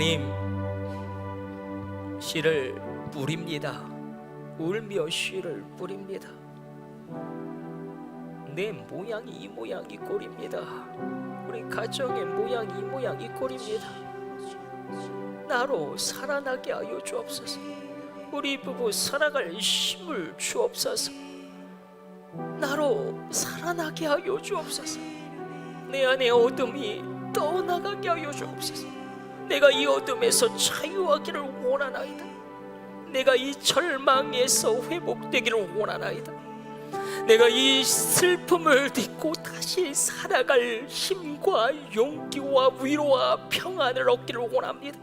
하나님, 씨를 뿌립니다. 울며 씨를 뿌립니다. 내 모양이 이 모양이 꼴입니다. 우리 가정의 모양이 이 모양이 꼴입니다. 나로 살아나게 하여 주옵소서. 우리 부부 살아갈 힘을 주옵소서. 나로 살아나게 하여 주옵소서. 내 안에 어둠이 떠나가게 하여 주옵소서. 내가 이 어둠에서 자유하기를 원하나이다. 내가 이 절망에서 회복되기를 원하나이다. 내가 이 슬픔을 딛고 다시 살아갈 힘과 용기와 위로와 평안을 얻기를 원합니다.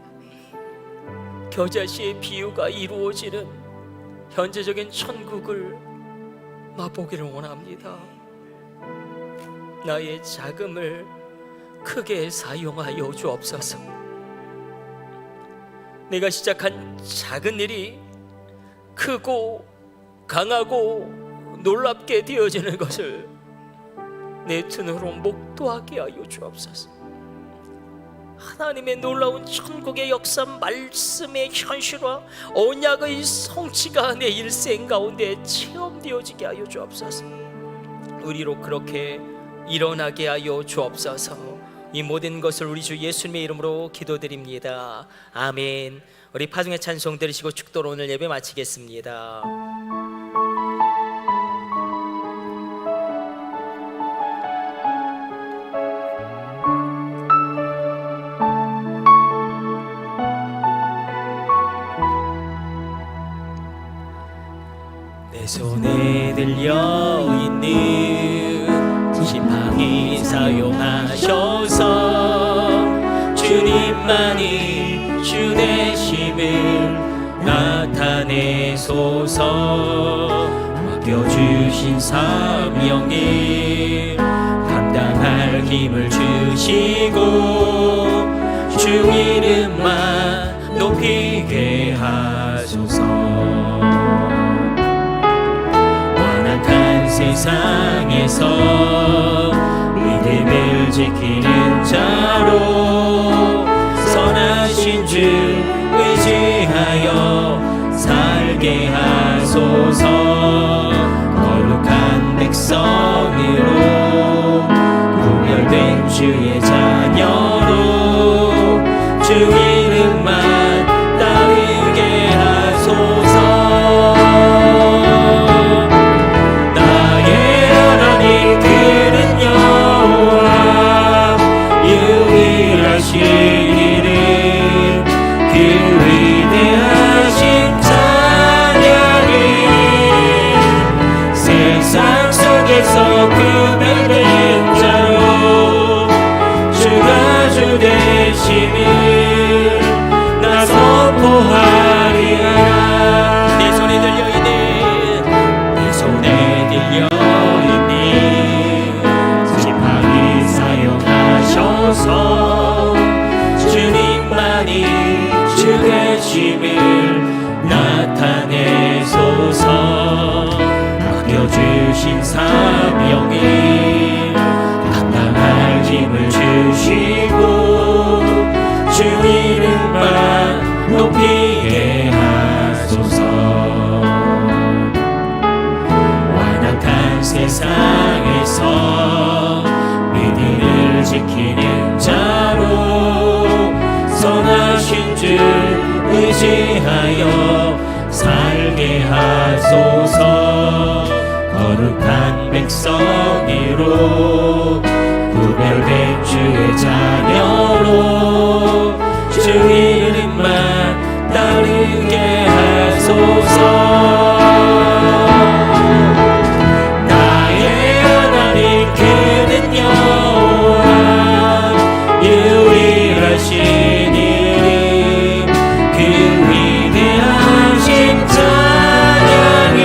겨자씨의 비유가 이루어지는 현재적인 천국을 맛보기를 원합니다. 나의 자금을 크게 사용하여 주옵소서. 내가 시작한 작은 일이 크고 강하고 놀랍게 되어지는 것을 내 눈으로 목도하게 하여 주옵소서. 하나님의 놀라운 천국의 역사, 말씀의 현실화, 언약의 성취가 내 일생 가운데 체험되어지게 하여 주옵소서. 우리로 그렇게 일어나게 하여 주옵소서. 이 모든 것을 우리 주 예수님의 이름으로 기도드립니다. 아멘. 우리 파중의 찬송 들으시고 축도로 오늘 예배 마치겠습니다. 내 손에 들려있는 지팡이 사용하셔서 주님만이 주 되심을 나타내소서. 맡겨주신 사명에 감당할 힘을 주시고 주 이름만 높이게 하소서. 완악한 세상에서 믿음을 지키는 자로 선하신 주 의지하여 살게 하소서. 거룩한 백성으로 구별된 주의 자녀로 주 이름만 따르게 하소서. 나의 하나님 그는 여호와 유일하신 이름 그 위대하신 찬양이 세상 속에서 구별된 자로 주가 주 되심을 나 선포하리라. 내 손에 들려있는 내 손에 들려있는 지팡이 사용하셔서 주님만이 주 되심을 나타내소서. 맡겨주신 사명에 감당할 힘을 주시고 주 이름만 높이게 하소서. 완악한 세상에서 믿음을 지키는 자로 선하신 주 의지하여 살게 하소서. 거룩한 백성으로 구별된 주의 자녀로 주 이름만 따르게 하소서. 나의 하나님 그는 여호와 유일하신 이름 그 위대하신 찬양을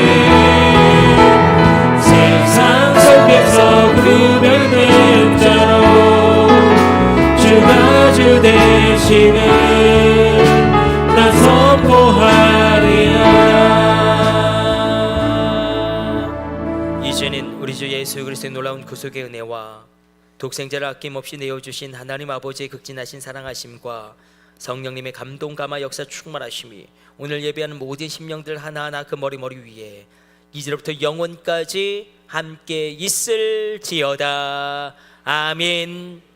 세상 속에서 구별된 자로 주가 주 되심을 나 선포하리라. 이제는 우리 주 예수 그리스도의 놀라운 구속의 은혜와 독생자를 아낌없이 내어주신 하나님 아버지의 극진하신 사랑하심과 성령님의 감동 감화 역사 충만하심이 오늘 예배하는 모든 심령들 하나하나 그 머리 위에 이제로부터 영원까지 함께 있을지어다. 아멘.